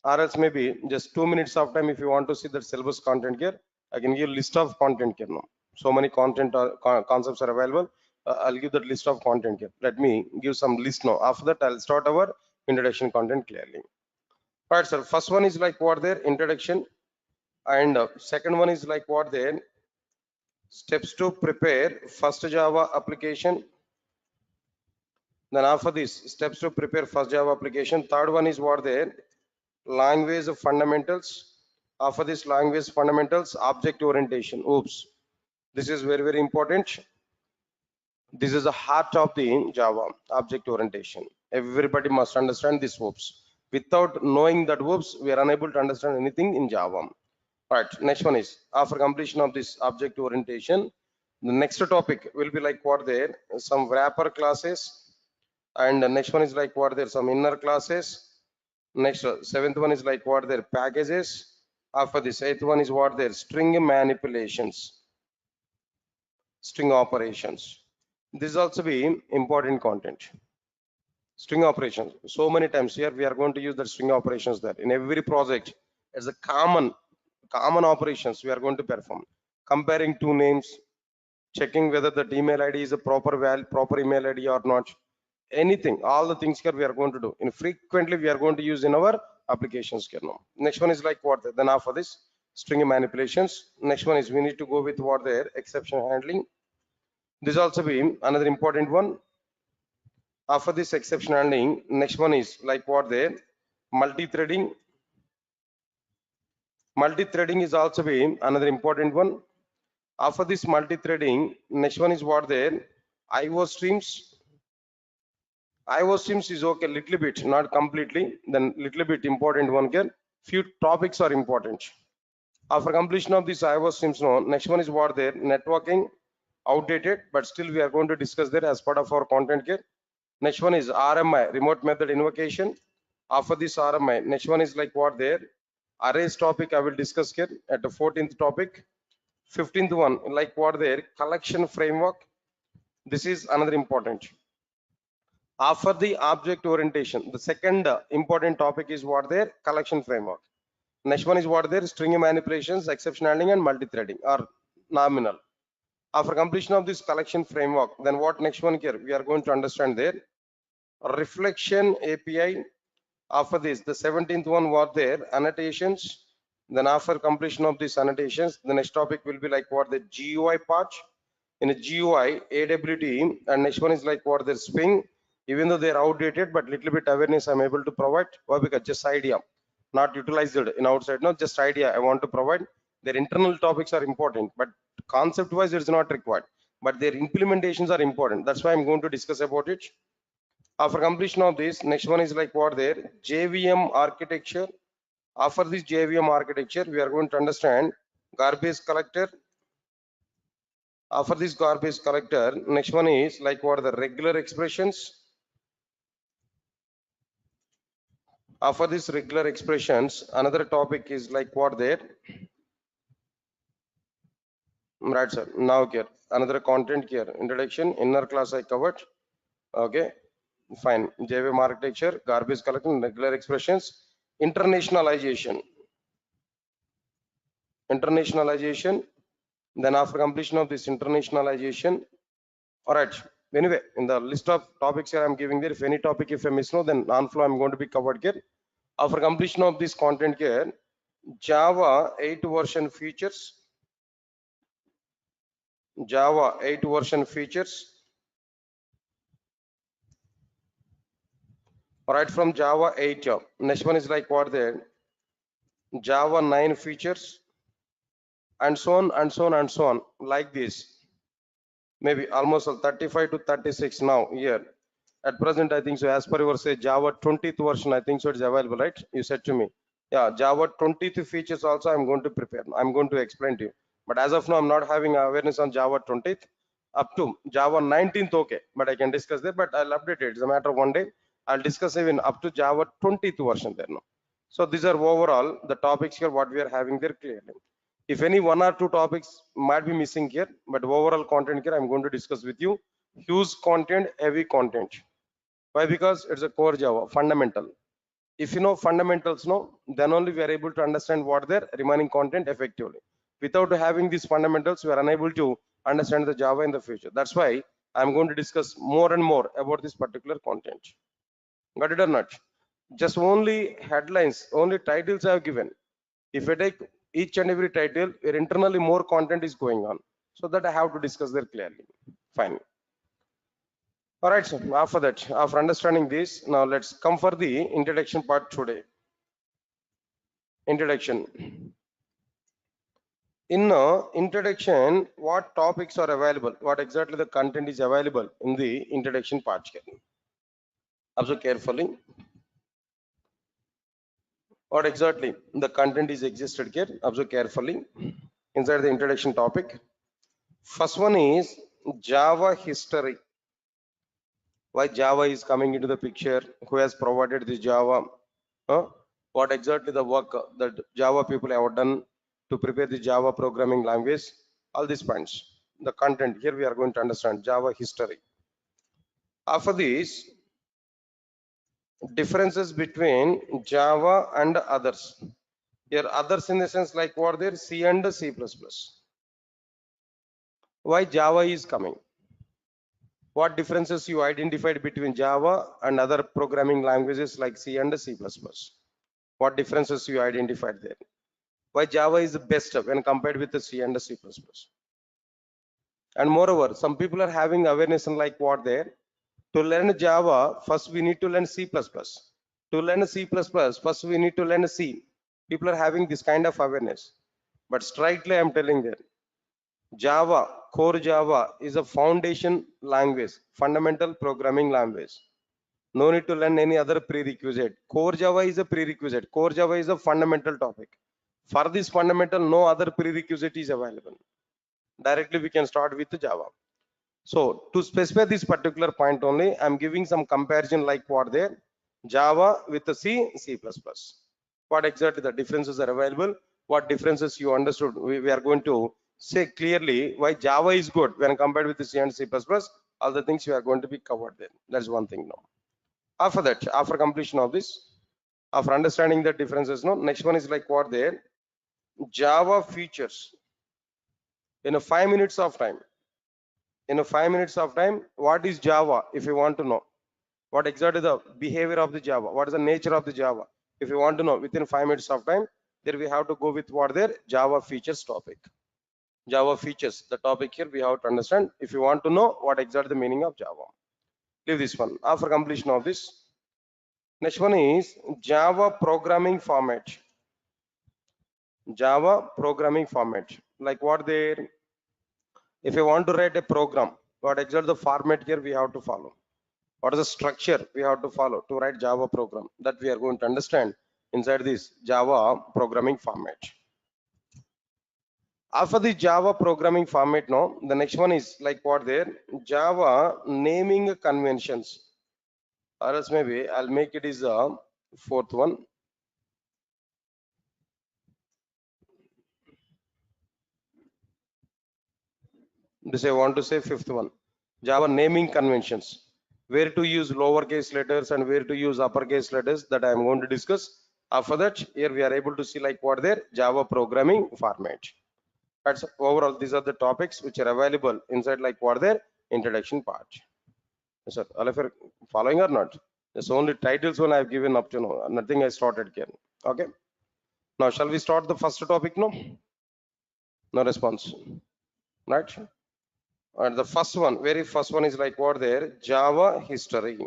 or else maybe just 2 minutes of time, if you want to see the syllabus content here, I can give list of content here now. So many content concepts are available. I'll give that list of content here. Let me give some list now. After that, I'll start our introduction content clearly. All right, sir. First one is like what there? Introduction. And second one is like what there? Steps to prepare first Java application. Then after this, steps to prepare first Java application. Third one is what there? Language fundamentals. After this language fundamentals, object orientation. Oops. This is very, very important. This is the heart of the Java, object orientation. Everybody must understand this oops. Without knowing that oops, we are unable to understand anything in Java. Right, next one is after completion of this object orientation, the next topic will be like what there? Some wrapper classes, and the next one is like what there? Some inner classes. Next, seventh one is like what there? Packages. After this, eighth one is what there? String manipulations, string operations. This is also be important content. String operations. So many times here we are going to use the string operations there in every project. As a common operations we are going to perform. Comparing two names, checking whether the email ID is a proper email ID or not. Anything, all the things here we are going to do. And frequently we are going to use in our applications here now. Next one is like what? Then after this, string manipulations. Next one is we need to go with what there? Exception handling. This also be another important one. After this exception handling, next one is like what there? Multi-threading. Multi-threading is also be another important one. After this multi-threading, next one is what there? IO streams. IO streams is okay, little bit, not completely. Then little bit important one here. Few topics are important. After completion of this IOS streams, no, next one is what there, networking, outdated, but still we are going to discuss there as part of our content here. Next one is RMI, remote method invocation. After this RMI, next one is like what there, arrays topic I will discuss here at the 14th topic. 15th one, like what there, collection framework. This is another important. After the object orientation, the second important topic is what there, collection framework. Next one is what there, string manipulations, exception handling and multi-threading or nominal. After completion of this collection framework, then what next one here, we are going to understand there, reflection API. After this, the 17th one what there, annotations. Then after completion of these annotations, the next topic will be like what the GUI part. In a GUI, AWT, and next one is like what the Swing. Even though they are outdated, but little bit awareness I'm able to provide. Why? Because just idea, not utilized in outside. No, just idea I want to provide. Their internal topics are important, but concept-wise it's not required. But their implementations are important. That's why I'm going to discuss about it. After completion of this, next one is like what there, JVM architecture. After this JVM architecture, we are going to understand garbage collector. After this garbage collector, next one is like what are the regular expressions. After this regular expressions, another topic is like what there. Right, sir. Now here, another content here. Introduction, inner class I covered. Okay, fine. JVM architecture, garbage collection, regular expressions, internationalization. Internationalization. Then after completion of this internationalization, all right. Anyway, in the list of topics here I'm giving there, if any topic if I miss no, then non-flow I'm going to be covered here. After completion of this content here, Java 8 version features. Java 8 version features. All right, from Java 8. Next one is like what there, Java 9 features, and so on and so on and so on, like this. Maybe almost 35 to 36 now here. At present, I think so. As per your say, Java 20th version, I think so. It's available, right? You said to me, yeah. Java 20th features also. I'm going to prepare. I'm going to explain to you. But as of now, I'm not having awareness on Java 20th. Up to Java 19th, okay. But I can discuss there. But I'll update it. It's a matter of one day. I'll discuss even up to Java 20th version there now. So these are overall the topics here. What we are having there clearly. If any one or two topics might be missing here, but overall content here I'm going to discuss with you. Huge content, heavy content. Why? Because it's a core Java, fundamental. If you know fundamentals, no, then only we are able to understand what their remaining content effectively. Without having these fundamentals, we are unable to understand the Java in the future. That's why I'm going to discuss more and more about this particular content. Got it or not? Just only headlines, only titles I have given. If I take each and every title, where internally more content is going on, so that I have to discuss there clearly. Fine. All right, so after that, after understanding this, now let's come for the introduction part today. Introduction. In introduction, what topics are available? What exactly the content is available in the introduction part here? Observe carefully. What exactly the content is existed here? Observe carefully inside the introduction topic. First one is Java history. Why Java is coming into the picture, who has provided this Java, what exactly the work that Java people have done to prepare the Java programming language, all these points. The content here we are going to understand Java history. After this, differences between Java and others. Here others in the sense like what there, C and C++. Why Java is coming? What differences you identified between Java and other programming languages like C and C++? What differences you identified there? Why Java is the best when compared with the C and the C++? And moreover, some people are having awareness on like what there. To learn Java, first we need to learn C++. To learn C++, first we need to learn C. People are having this kind of awareness. But straightly I'm telling them, Java, core Java is a foundation language, fundamental programming language. No need to learn any other prerequisite. Core Java is a prerequisite. Core Java is a fundamental topic. For this fundamental, no other prerequisite is available. Directly we can start with Java. So to specify this particular point only, I'm giving some comparison like what there, Java with the C++. What exactly the differences are available, what differences you understood. We are going to say clearly why Java is good when compared with the C and C++. All the things we are going to be covered there. That's one thing now. After that, after completion of this, after understanding the differences, no, next one is like what there, Java features in a 5 minutes of time. In a 5 minutes of time, what is Java if you want to know? What exactly the behavior of the Java? What is the nature of the Java? If you want to know within 5 minutes of time, there we have to go with what there, Java features topic. Java features, the topic here we have to understand if you want to know what exactly the meaning of Java. Leave this one. After completion of this, next one is Java programming format. Java programming format. Like what there, if you want to write a program, what exactly the format here we have to follow? What is the structure we have to follow to write Java program? That we are going to understand inside this Java programming format. After the Java programming format, no, the next one is like what there, Java naming conventions. Or else maybe I'll make it is a fourth one. This I want to say fifth one. Java naming conventions. Where to use lowercase letters and where to use uppercase letters, that I am going to discuss. After that, here we are able to see like what there, Java programming format. That's overall, these are the topics which are available inside like what their introduction part. Yes, sir. All of you are following or not? It's only titles one I've given up to now. Nothing I started here. Okay. Now shall we start the first topic? No. No response. Right. And the first one, very first one is like what there, Java history.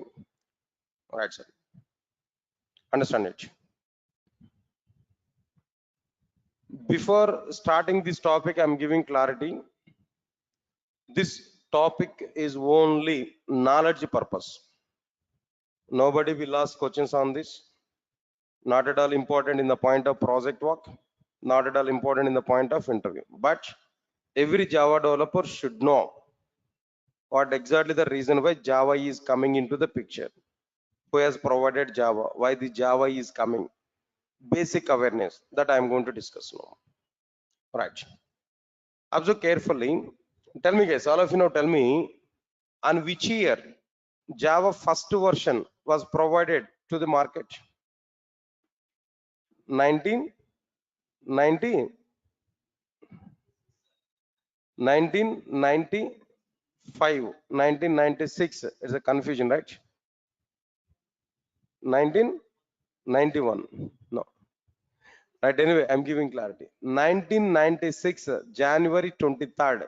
Right, sir. Understand it. Before starting this topic, I'm giving clarity. This topic is only knowledge purpose. Nobody will ask questions on this. Not at all important in the point of project work. Not at all important in the point of interview. But every Java developer should know what exactly the reason why Java is coming into the picture. Who has provided Java? Why the Java is coming? Basic awareness that I am going to discuss now. Right. Observe carefully. Tell me guys, all of you know, tell me on which year Java first version was provided to the market? 1990, 1995, 1996. It's a confusion, right? 1991. No. Right. Anyway, I'm giving clarity. 1996, January 23rd.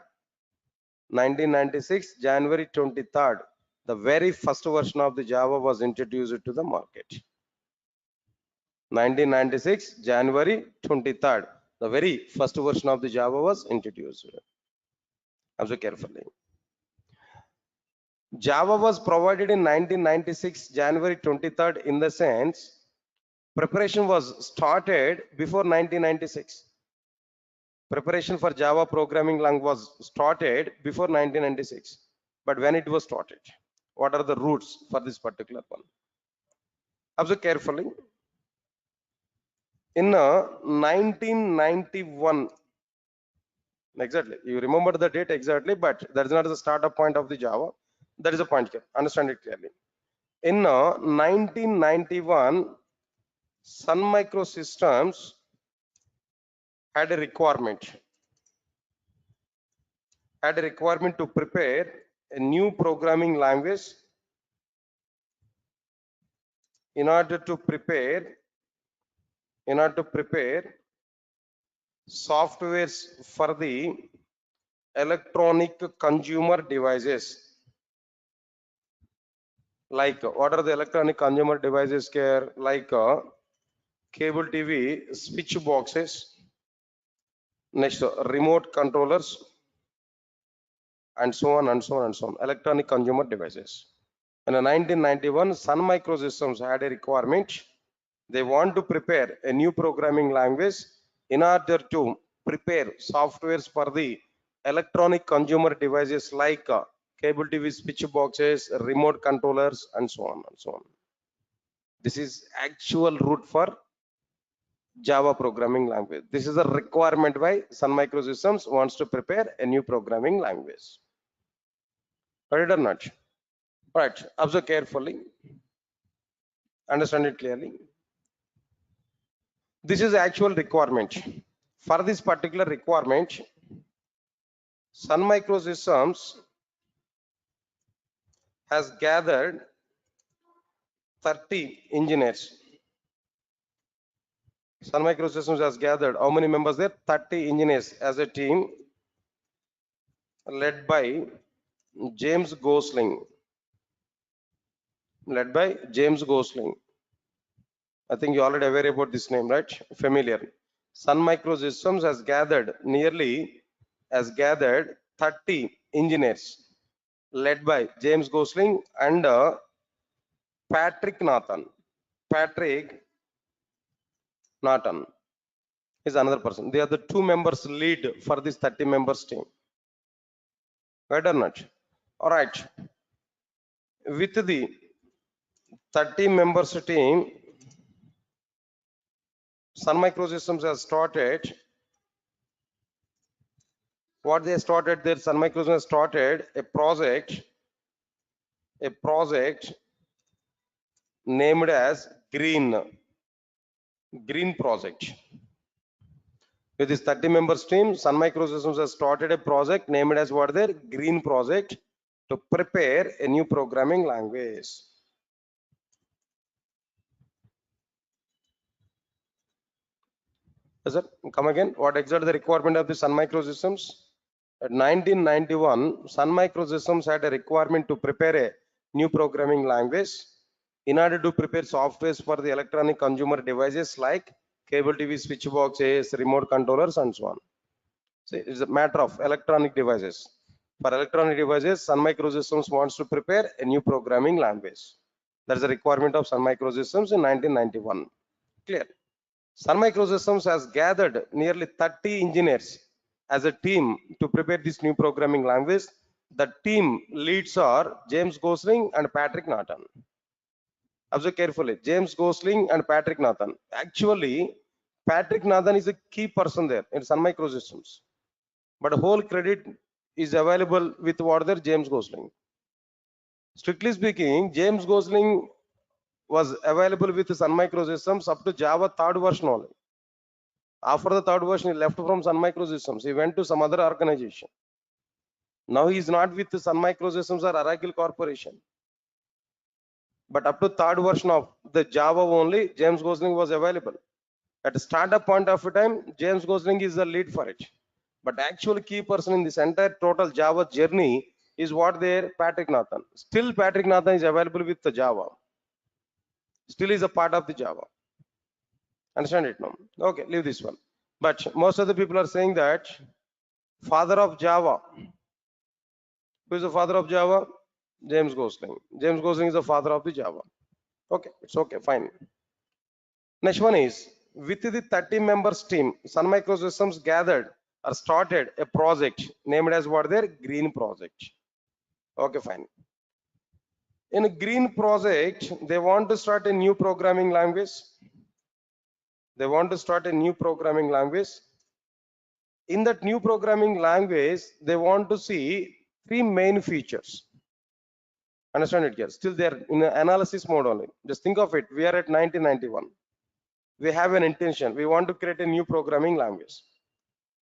1996, January 23rd. The very first version of the Java was introduced to the market. 1996, January 23rd. The very first version of the Java was introduced. Observe carefully. Java was provided in 1996, January 23rd, in the sense preparation was started before 1996. Preparation for Java programming language was started before 1996. But when it was started, what are the roots for this particular one? Observe carefully. In 1991, exactly, you remember the date exactly, but that is not the startup point of the Java. That is a point here. Understand it clearly. In 1991, Sun Microsystems had a requirement to prepare a new programming language in order to prepare softwares for the electronic consumer devices. Like what are the electronic consumer devices here? Like cable TV, switch boxes, next remote controllers, and so on and so on and so on. Electronic consumer devices. In 1991, Sun Microsystems had a requirement. They want to prepare a new programming language in order to prepare softwares for the electronic consumer devices like cable TV switch boxes, remote controllers, and so on and so on. This is actual route for Java programming language. This is a requirement why Sun Microsystems wants to prepare a new programming language. Got it or not? Right. Observe carefully. Understand it clearly. This is actual requirement. For this particular requirement, Sun Microsystems has gathered 30 engineers. Sun Microsystems has gathered how many members there? 30 engineers as a team led by James Gosling. Led by James Gosling. I think you already aware about this name, right? Familiar. Sun Microsystems has gathered 30 engineers led by James Gosling and Patrick Nathan. Patrick Nathan is another person. They are the two members lead for this 30 members team. Right or not? All right. With the 30 members team, Sun Microsystems has started. What they started there, Sun Microsystems started a project named as Green project. With this 30 members team, Sun Microsystems has started a project named as what there? Green project to prepare a new programming language. Yes, sir. Come again. What exactly the requirement of the Sun Microsystems? At 1991, Sun Microsystems had a requirement to prepare a new programming language in order to prepare softwares for the electronic consumer devices like cable TV switch boxes, remote controllers, and so on. So it's a matter of electronic devices. For electronic devices, Sun Microsystems wants to prepare a new programming language. That is a requirement of Sun Microsystems in 1991. Clear? Sun Microsystems has gathered nearly 30 engineers as a team to prepare this new programming language. The team leads are James Gosling and Patrick Nathan. Observe carefully. James Gosling and Patrick Nathan. Actually, Patrick Nathan is a key person there in Sun Microsystems. But whole credit is available with what there James Gosling. Strictly speaking, James Gosling was available with Sun Microsystems up to Java 3rd version only. After the 3rd version, he left from Sun Microsystems. He went to some other organization. Now he is not with Sun Microsystems or Oracle Corporation. But up to 3rd version of the Java only, James Gosling was available. At the startup point of time, James Gosling is the lead for it. But actual key person in this entire total Java journey is what there Patrick Nathan. Still Patrick Nathan is available with the Java. Still is a part of the Java. Understand it now? Okay, leave this one. But most of the people are saying that father of Java. Who is the father of Java? James Gosling. James Gosling is the father of the Java. Okay, it's okay, fine. Next one is with the 30 members team, Sun Microsystems gathered or started a project named as what their Green project. Okay, fine. In a Green project, they want to start a new programming language. They want to start a new programming language. In that new programming language, they want to see 3 main features. Understand it here. Still they are in analysis mode only. Just think of it. We are at 1991. We have an intention. We want to create a new programming language.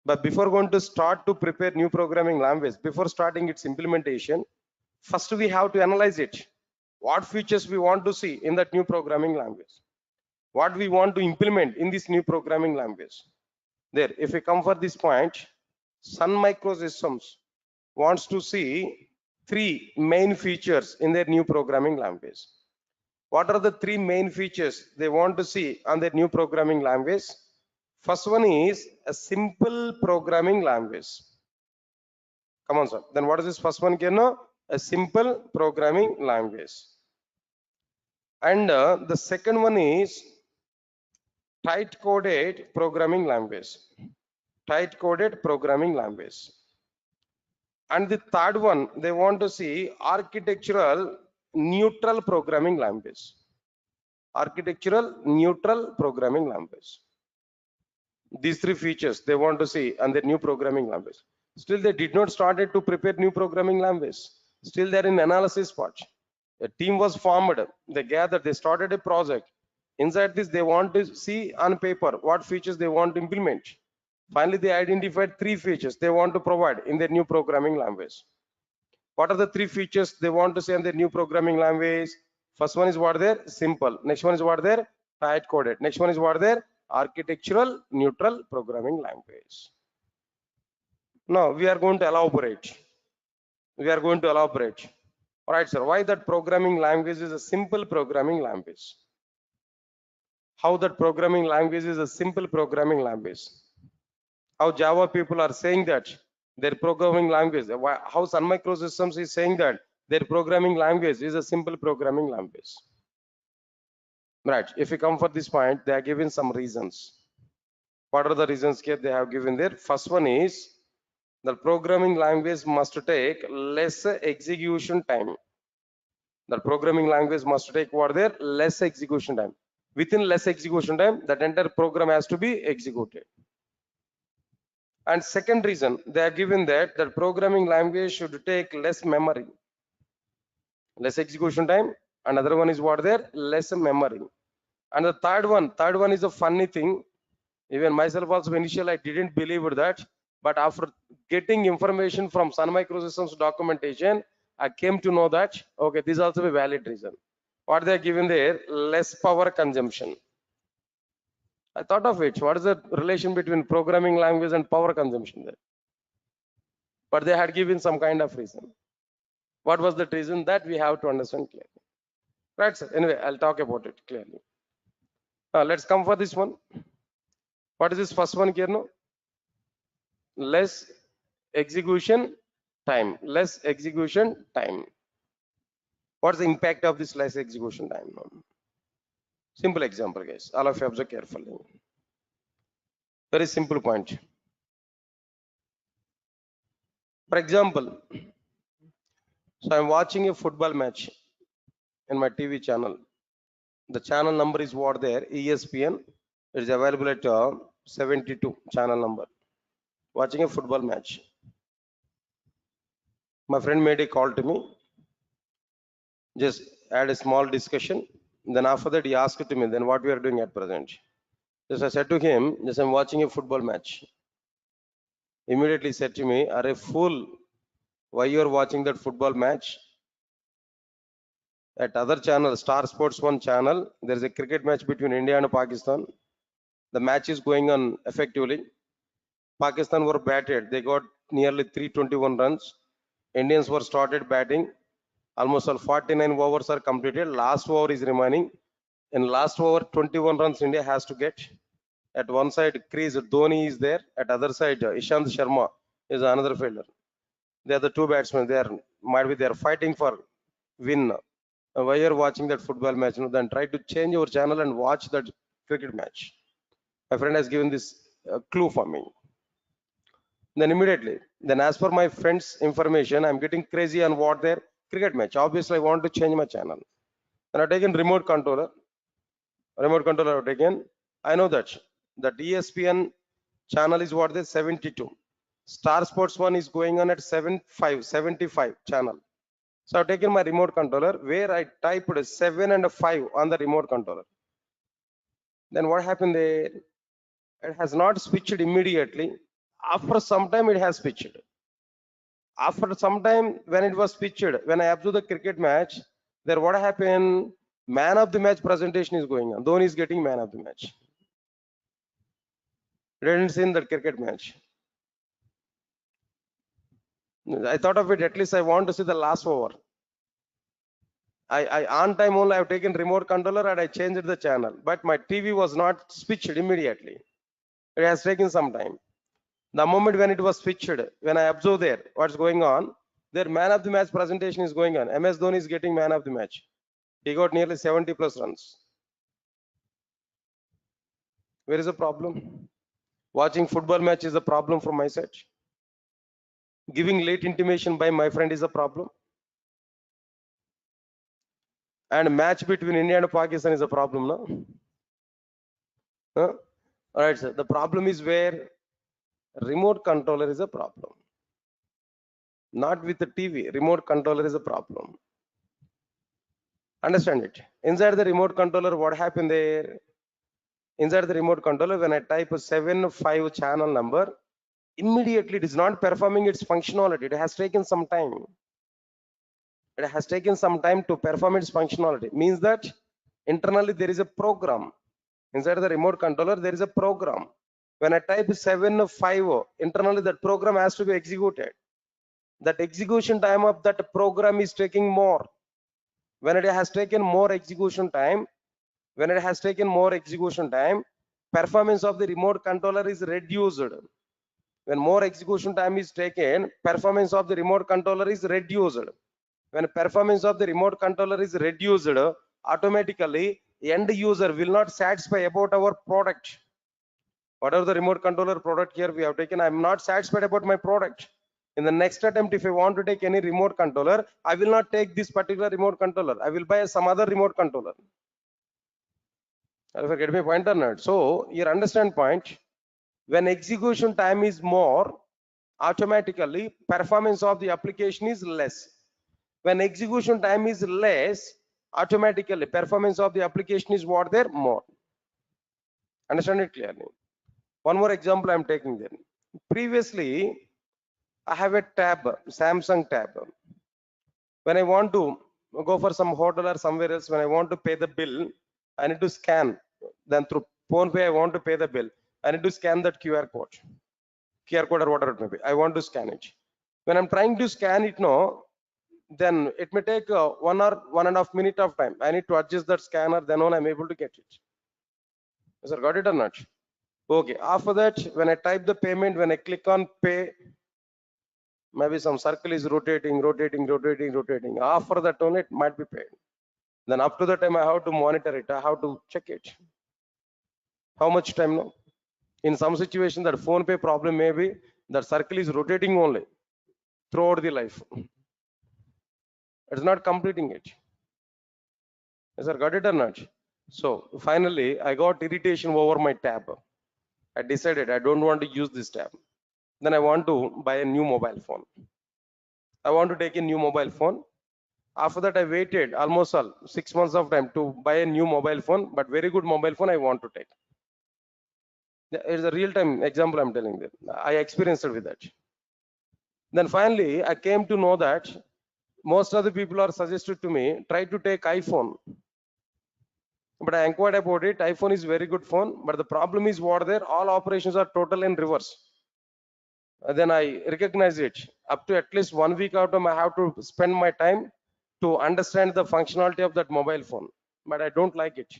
But before going to start to prepare new programming language, before starting its implementation, first we have to analyze it. What features we want to see in that new programming language? What we want to implement in this new programming language? There, if we come for this point, Sun Microsystems wants to see 3 main features in their new programming language. What are the 3 main features they want to see on their new programming language? First one is a simple programming language. Come on, sir. Then what is this first one, Kirno? A simple programming language. And the second one is tight coded programming language. Tight coded programming language. And the third one, they want to see architectural neutral programming language. Architectural neutral programming language. These three features they want to see and the new programming language. Still, they did not started to prepare new programming language. Still, they're in analysis part. A team was formed. They gathered. They started a project. Inside this, they want to see on paper what features they want to implement. Finally, they identified three features they want to provide in their new programming language. What are the three features they want to say in their new programming language? First one is what there simple. Next one is what there tight coded. Next one is what there architectural neutral programming language. Now we are going to elaborate. We are going to elaborate. All right, sir. Why that programming language is a simple programming language? How that programming language is a simple programming language? How Java people are saying that their programming language, how Sun Microsystems is saying that their programming language is a simple programming language. Right. If you come for this point, they are given some reasons. What are the reasons here they have given there? First one is the programming language must take less execution time. The programming language must take what there less execution time. Within less execution time, that entire program has to be executed. And second reason, they are given that the programming language should take less memory, less execution time. Another one is what there, less memory. And the third one is a funny thing. Even myself also initially I didn't believe that, but after getting information from Sun Microsystems documentation, I came to know that okay, this is also a valid reason. What they are given there, less power consumption. I thought of it. What is the relation between programming language and power consumption there? But they had given some kind of reason. What was the reason that we have to understand clearly? Right, sir. Anyway, I'll talk about it clearly. Let's come for this one. What is this first one here now? Less execution time. Less execution time. What's the impact of this less execution time? Simple example, guys. All of you observe carefully. Very simple point. For example, so I'm watching a football match in my TV channel. The channel number is what there, ESPN. It is available at 72 channel number. Watching a football match. My friend made a call to me. Just had a small discussion. Then after that, he asked to me, then what we are doing at present. Just I said to him, just I'm watching a football match. Immediately said to me, are a fool, why you are watching that football match? At other channel, Star Sports 1 channel, there is a cricket match between India and Pakistan. The match is going on effectively. Pakistan were batted. They got nearly 321 runs. Indians were started batting. Almost all 49 overs are completed. Last over is remaining. In last over, 21 runs India has to get. At one side, crease Dhoni is there. At other side, Ishant Sharma is another fielder. They are the two batsmen. They are fighting for win. Why you're watching that football match? Then try to change your channel and watch that cricket match. My friend has given this clue for me. Then immediately, then as per my friend's information, I'm getting crazy on what their cricket match. Obviously, I want to change my channel. And I've taken remote controller. Remote controller I've taken. I know that ESPN channel is what the 72. Star Sports 1 is going on at 75 channel. So I've taken my remote controller where I typed 7 and 5 on the remote controller. Then what happened there? It has not switched immediately. After some time, it has switched. After some time, when it was switched, when I observed the cricket match, there what happened? Man of the match presentation is going on. Dhoni is getting man of the match. Didn't see that cricket match. I thought of it, at least I want to see the last over. I on time only I've taken remote controller and I changed the channel, but my TV was not switched immediately. It has taken some time. The moment when it was switched, when I observe there what's going on, their man of the match presentation is going on. MS Dhoni is getting man of the match. He got nearly 70 plus runs. Where is the problem? Watching football match is a problem from my side. Giving late intimation by my friend is a problem. And match between India and Pakistan is a problem, no? Huh? All right, sir. The problem is where remote controller is a problem. Not with the TV. Remote controller is a problem. Understand it. Inside the remote controller, what happened there? Inside the remote controller, when I type a 7 5 channel number, immediately it is not performing its functionality. It has taken some time. It has taken some time to perform its functionality. Means that internally there is a program. Inside the remote controller, there is a program. When I type 7 5, internally that program has to be executed. That execution time of that program is taking more. When it has taken more execution time, performance of the remote controller is reduced. When more execution time is taken, performance of the remote controller is reduced. When performance of the remote controller is reduced, automatically end user will not satisfy about our product. Whatever the remote controller product here we have taken, I'm not satisfied about my product. In the next attempt, if I want to take any remote controller, I will not take this particular remote controller. I will buy some other remote controller. If I get my point or not? So your understand point, when execution time is more, automatically performance of the application is less. When execution time is less, automatically performance of the application is what there more. Understand it clearly. One more example I'm taking there. Previously, I have a tab, Samsung tab. When I want to go for some hotel or somewhere else, when I want to pay the bill, I need to scan. Then through PhonePe, I want to pay the bill. I need to scan that QR code or whatever it may be. I want to scan it. When I'm trying to scan it now, then it may take 1 or 1.5 minute of time. I need to adjust that scanner, then only I'm able to get it. Sir, got it or not? Okay. After that, when I type the payment, when I click on pay, maybe some circle is rotating. After that only it might be paid. Then up to the time I have to monitor it. I have to check it. How much time now? In some situation, that phone pay problem may be that circle is rotating only throughout the life. It's not completing it. Yes, sir, got it or not? So finally, I got irritation over my tab. I decided I don't want to use this tab. Then I want to buy a new mobile phone. I want to take a new mobile phone. After that, I waited almost 6 months of time to buy a new mobile phone, but very good mobile phone I want to take. It's a real-time example I'm telling you. I experienced it with that. Then finally, I came to know that most of the people are suggested to me, try to take iPhone. But I inquired about it. iPhone is very good phone, but the problem is what there, all operations are total in reverse. Then I recognize it. Up to at least 1 week out of I have to spend my time to understand the functionality of that mobile phone. But I don't like it.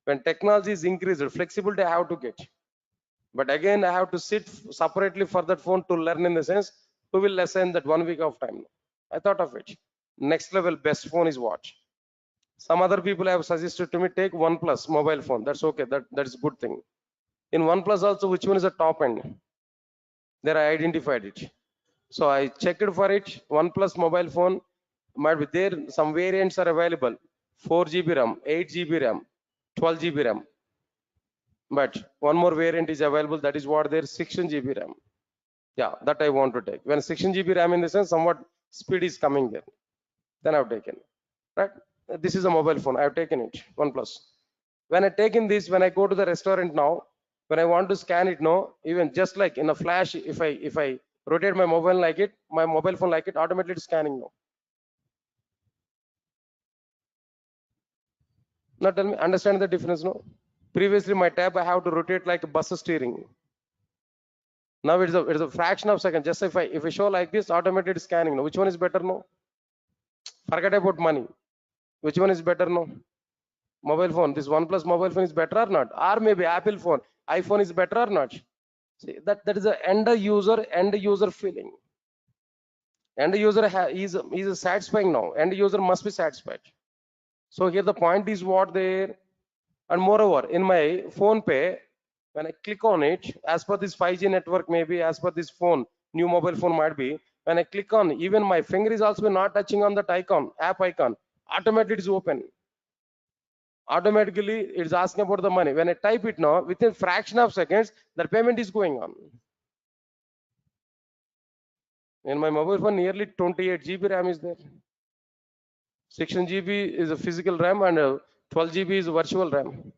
When technology is increased, flexibility I have to get. But again, I have to sit separately for that phone to learn, in the sense, who will lesson that 1 week of time. I thought of it. Next level best phone is what? Some other people have suggested to me, take OnePlus mobile phone. That's okay. That is a good thing. In OnePlus also, which one is the top end? There I identified it. So I checked for it. OnePlus mobile phone might be there. Some variants are available. 4 GB RAM, 8 GB RAM, 12 GB RAM. But one more variant is available. That is what there, 16 GB RAM. Yeah, that I want to take. When 16 GB RAM, in the sense, somewhat speed is coming there. Then I've taken. Right? This is a mobile phone. I've taken it. OnePlus. When I taken this, when I go to the restaurant now, when I want to scan it now, even just like in a flash, if I rotate my mobile like it, my mobile phone like it, automatically it's scanning now. Now tell me, understand the difference now? Previously my tab I have to rotate like a bus steering. Now it's a fraction of a second. Just if I show like this, automated scanning now. Which one is better now? Forget about money. Which one is better now? Mobile phone. This OnePlus mobile phone is better or not? Or maybe Apple phone. iPhone is better or not? See, that is the end user feeling. End user is satisfying now. End user must be satisfied. So here the point is what there. And moreover, in my phone pay, When I click on it, as per this 5G network, maybe as per this phone, new mobile phone might be, when I click on, even my finger is also not touching on that icon, app icon, automatically it's open. Automatically it's asking about the money. When I type it now, within fraction of seconds, the payment is going on. In my mobile phone, nearly 28 GB RAM is there. 16 GB is a physical RAM and 12 GB is virtual RAM.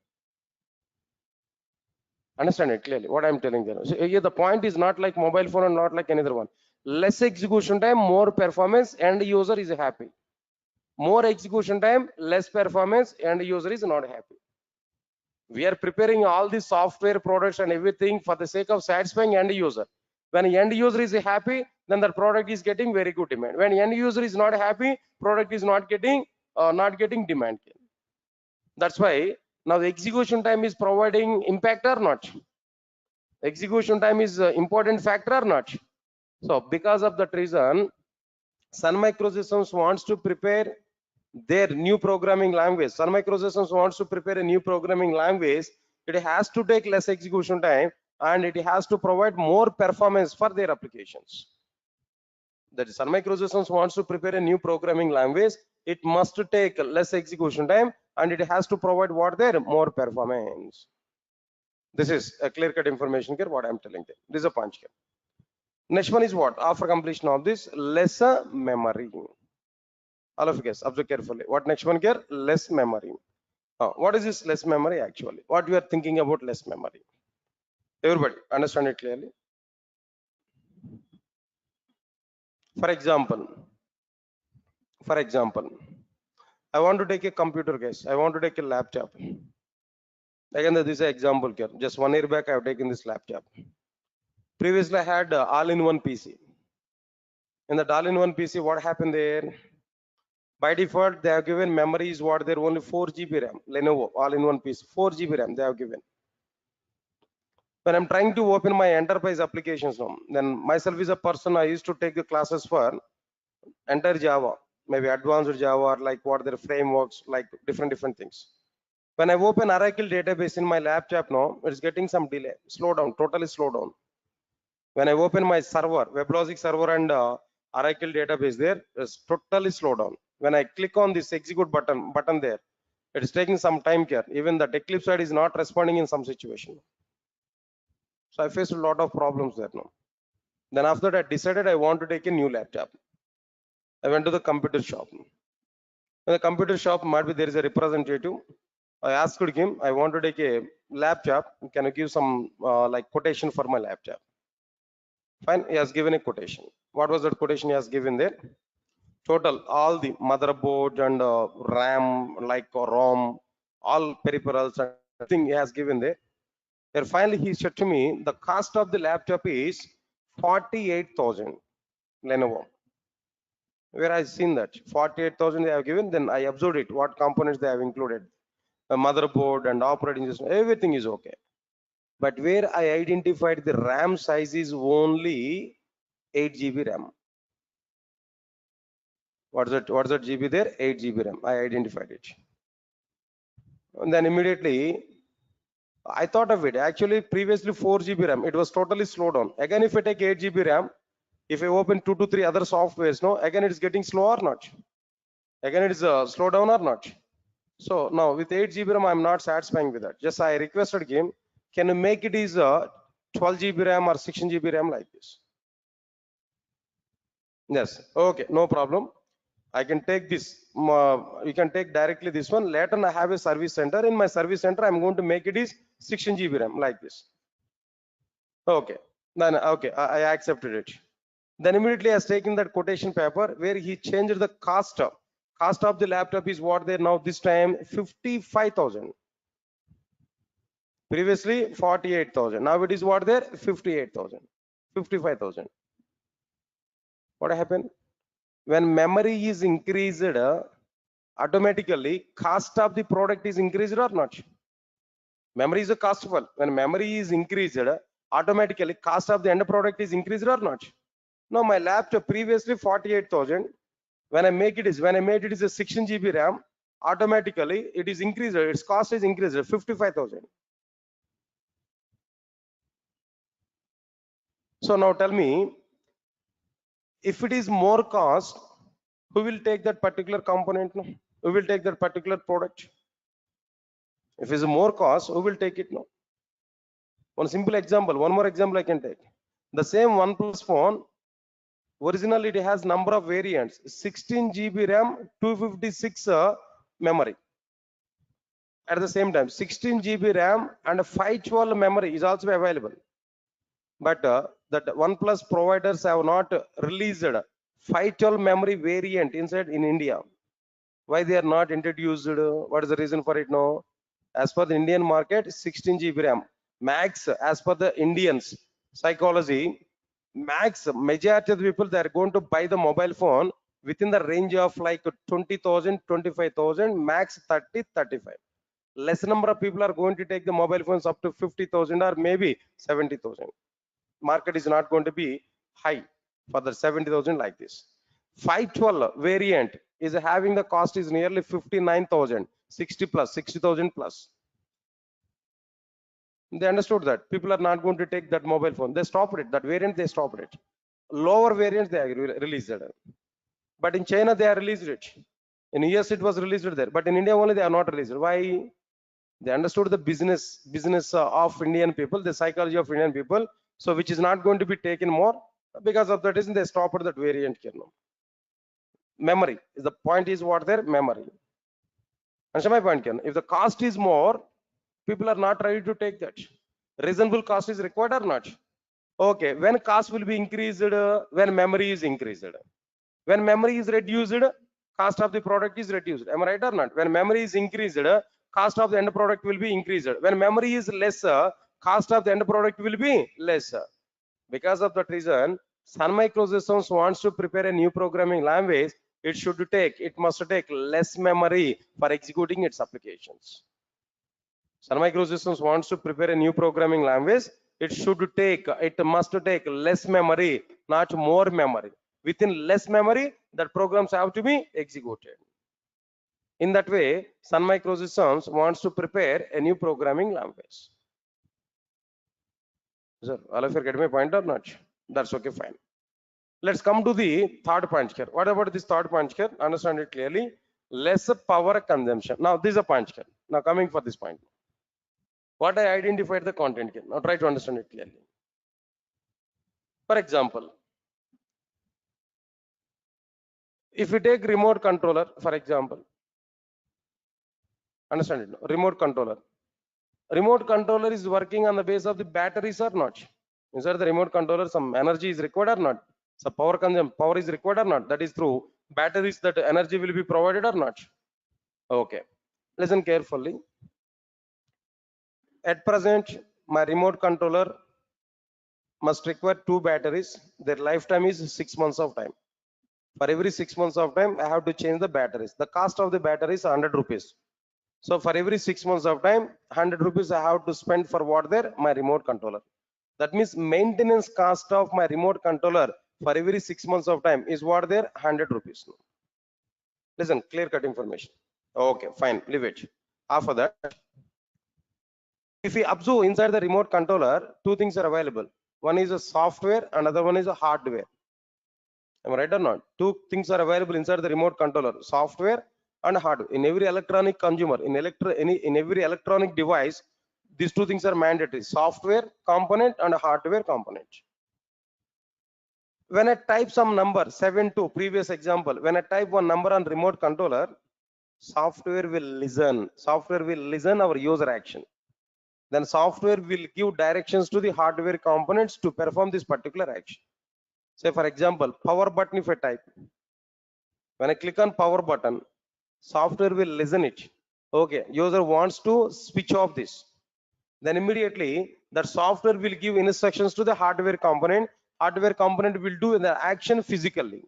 Understand it clearly what I'm telling there. So here the point is not like mobile phone and not like any other one. Less execution time, more performance, and user is happy. More execution time, less performance, and user is not happy. We are preparing all the software products and everything for the sake of satisfying end user. When end user is happy, then the product is getting very good demand. When end user is not happy, product is not getting demand. That's why now the execution time is providing impact or not. Execution time is important factor or not. So because of that reason, Sun Microsystems wants to prepare their new programming language. Sun Microsystems wants to prepare a new programming language. It has to take less execution time and it has to provide more performance for their applications. That Sun Microsystems wants to prepare a new programming language. It must take less execution time and it has to provide what there more performance. This is a clear-cut information here. What I'm telling you. This is a punch here. Next one is what? After completion of this, lesser memory. All of you guys observe carefully. What next one here? Less memory. What is this less memory actually? What you are thinking about less memory? Everybody understand it clearly. For example, I want to take a computer, guys. I want to take a laptop. Again, this is an example here. Just 1 year back, I have taken this laptop. Previously, I had all-in-one PC. In that all-in-one PC, what happened there? By default, they have given memories what they're only 4 GB RAM. Lenovo all-in-one PC, 4 GB RAM they have given. When I'm trying to open my enterprise applications now, then myself is a person I used to take the classes for entire Java, maybe advanced Java or like what their frameworks, like different things. When I open Oracle database in my laptop now, it's getting some delay, slow down, totally slow down. When I open my server, WebLogic server and Oracle database there, it's totally slow down. When I click on this execute button there, it is taking some time here. Even the Eclipse side is not responding in some situation. So I faced a lot of problems there now. Then after that, I decided I want to take a new laptop. I went to the computer shop. In the computer shop, might be there is a representative. I asked him, I want to take a laptop. Can you give some like quotation for my laptop? Fine, he has given a quotation. What was that quotation he has given there? Total, all the motherboard and RAM, like ROM, all peripherals and everything he has given there. Then finally he said to me, the cost of the laptop is 48,000 Lenovo. Where I seen that 48,000 they have given, then I observed it, what components they have included. A motherboard and operating system, everything is okay. But where I identified the RAM size is only 8 GB RAM. What's that GB there? 8 GB RAM. I identified it. And then immediately I thought of it. Actually, previously 4 GB RAM. It was totally slowed down. Again, if I take 8 GB RAM, if I open 2 to 3 other softwares, no, again it is getting slow or not? Again it is slow down or not? So now with 8 GB RAM, I'm not satisfying with that. Just I requested him, can you make it is 12 GB RAM or 16 GB RAM like this? Yes. Okay, no problem. I can take this. You can take directly this one. Later, I have a service center. In my service center, I'm going to make it is 16 GB RAM like this. Okay. Then okay, I accepted it. Then immediately I was taking that quotation paper where he changed the cost. Cost of the laptop is what there now this time 55,000. Previously 48,000. Now it is what there 58,000, 55,000. What happened? When memory is increased, automatically cost of the product is increased or not? Memory is a costful. When memory is increased, automatically cost of the end product is increased or not? No, my laptop previously 48,000. When I made it is a 16 GB RAM, automatically it is increased. Its cost is increased 55,000. So now tell me, if it is more cost, who will take that particular component? No? Who will take that particular product? If it's more cost, who will take it? No. One simple example, one more example I can take. The same OnePlus phone, originally it has number of variants: 16 GB RAM, 256 memory. At the same time, 16 GB RAM and 512 memory is also available. But that OnePlus providers have not released 512 memory variant inside in India. Why they are not introduced? What is the reason for it? No, as per the Indian market, 16 GB RAM max. As per the Indians psychology, max majority of the people, they are going to buy the mobile phone within the range of like 20,000, 25,000, max 30, 35. Less number of people are going to take the mobile phones up to 50,000 or maybe 70,000. Market is not going to be high for the 70,000 like this. 512 variant is having the cost is nearly 59,000, 60 plus, 60,000 plus. They understood that people are not going to take that mobile phone. They stopped it. That variant, they stopped it. Lower variants, they released it. But in China, they are released it. In US, it was released there. But in India only, they are not released. Why? They understood the business of Indian people, the psychology of Indian people. So which is not going to be taken more. Because of that reason, they stopped that variant. Memory is the point, is what their memory. Understand my point? If the cost is more, people are not ready to take that. Reasonable cost is required or not? Okay, when cost will be increased, when memory is increased. When memory is reduced, cost of the product is reduced. Am I right or not? When memory is increased, cost of the end product will be increased. When memory is lesser, cost of the end product will be lesser. Because of that reason, Sun Microsystems wants to prepare a new programming language. It must take less memory for executing its applications. Sun Microsystems wants to prepare a new programming language. It must take less memory, not more memory. Within less memory, that programs have to be executed. In that way, Sun Microsystems wants to prepare a new programming language. Sir, all of you get my point or not? That's okay, fine. Let's come to the third point here. What about this third point here? Understand it clearly. Less power consumption. Now, this is a point here. Now, coming for this point. What I identified the content here. Now, try to understand it clearly. For example, if you take remote controller, for example, understand it. Remote controller. Remote controller is working on the base of the batteries or not? Inside the remote controller, some energy is required or not? So power is required or not? That is through batteries, that energy will be provided or not? Okay. Listen carefully. At present, my remote controller must require 2 batteries. Their lifetime is 6 months of time. For every 6 months of time, I have to change the batteries. The cost of the battery is 100 rupees. So for every 6 months of time, 100 rupees I have to spend for what there? My remote controller. That means maintenance cost of my remote controller for every 6 months of time is what there? 100 rupees. Listen, clear cut information. Okay, fine, leave it. After that, if we observe inside the remote controller, 2 things are available. One is a software, another one is a hardware. Am I right or not? 2 things are available inside the remote controller: software and hardware. In every electronic consumer, in every electronic device, these 2 things are mandatory: software component and hardware component. When I type some number, 7 2, previous example, when I type one number on remote controller, software will listen our user action. Then software will give directions to the hardware components to perform this particular action. Say for example, power button, if I type, when I click on power button, software will listen it. Okay, user wants to switch off this. Then immediately that software will give instructions to the hardware component. Hardware component will do the action physically.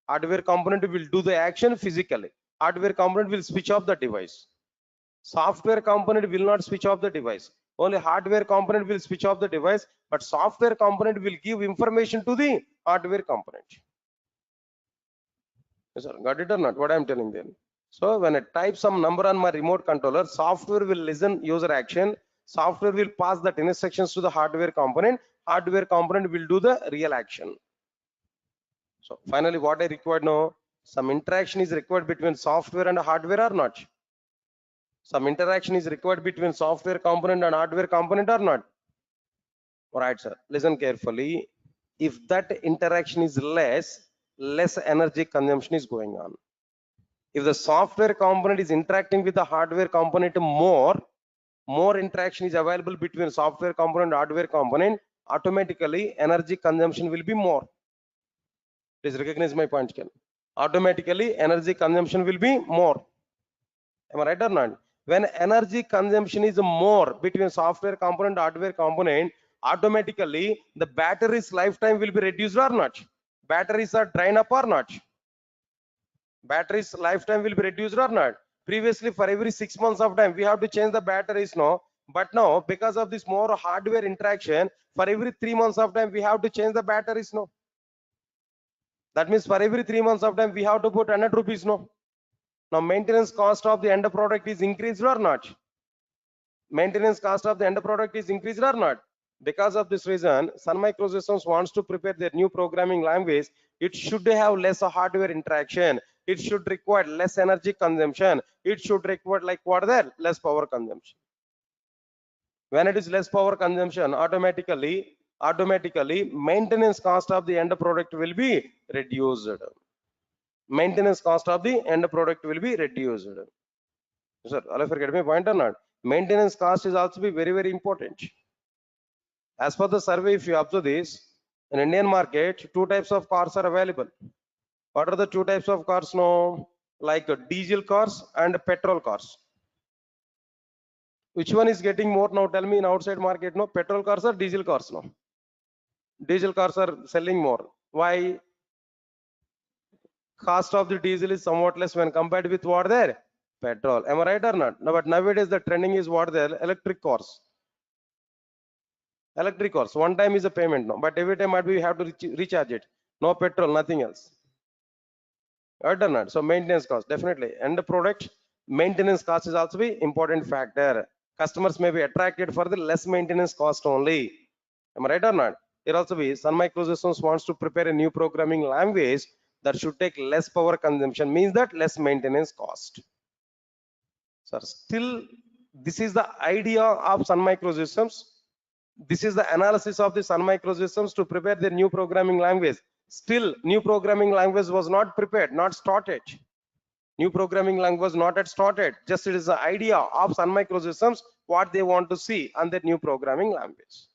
Hardware component will do the action physically. Hardware component will switch off the device. Software component will not switch off the device. Only hardware component will switch off the device, but software component will give information to the hardware component. Yes, sir. Got it or not? What I am telling them. So when I type some number on my remote controller, software will listen user action. Software will pass that instructions to the hardware component. hardware component will do the real action. So finally, what I required now, some interaction is required between software and hardware or not? Some interaction is required between software component and hardware component or not? All right, sir. Listen carefully. If that interaction is less energy consumption is going on. If the software component is interacting with the hardware component more interaction is available between software component and hardware component, automatically energy consumption will be more. Please recognize my point, Ken. Automatically energy consumption will be more. Am I right or not? When energy consumption is more between software component and hardware component, automatically the battery's lifetime will be reduced or not? Batteries are drain up or not? Battery's lifetime will be reduced or not? Previously, for every 6 months of time, we have to change the batteries now. But now, because of this more hardware interaction, for every 3 months of time, we have to change the batteries now. That means for every 3 months of time, we have to put 100 rupees now. Now, maintenance cost of the end product is increased or not? Maintenance cost of the end product is increased or not? Because of this reason, Sun Microsystems wants to prepare their new programming language. It should have less hardware interaction. It should require less energy consumption. It should require like what there? Less power consumption. When it is less power consumption, automatically maintenance cost of the end product will be reduced. Maintenance cost of the end product will be reduced. Sir, all of you get my point or not? Maintenance cost is also be very important. As per the survey, if you observe this, in Indian market, two types of cars are available. What are the two types of cars now? Like diesel cars and petrol cars. Which one is getting more now? Tell me in outside market, no? Petrol cars or diesel cars now? Diesel cars are selling more. Why? Cost of the diesel is somewhat less when compared with what there? Petrol. Am I right or not? No, but nowadays the trending is what there? Electric cars. Electric cars. One time is a payment now, but every time we have to recharge it. No petrol, nothing else. Right or not? So maintenance cost, definitely. And the product maintenance cost is also be important factor. Customers may be attracted for the less maintenance cost only. Am I right or not? Here also be Sun Microsystems wants to prepare a new programming language that should take less power consumption, means that less maintenance cost. So still, this is the idea of Sun Microsystems. This is the analysis of the Sun Microsystems to prepare their new programming language. Still, new programming language was not prepared, not started. New programming language was not yet started. Just it is the idea of Sun Microsystems, what they want to see on their new programming language.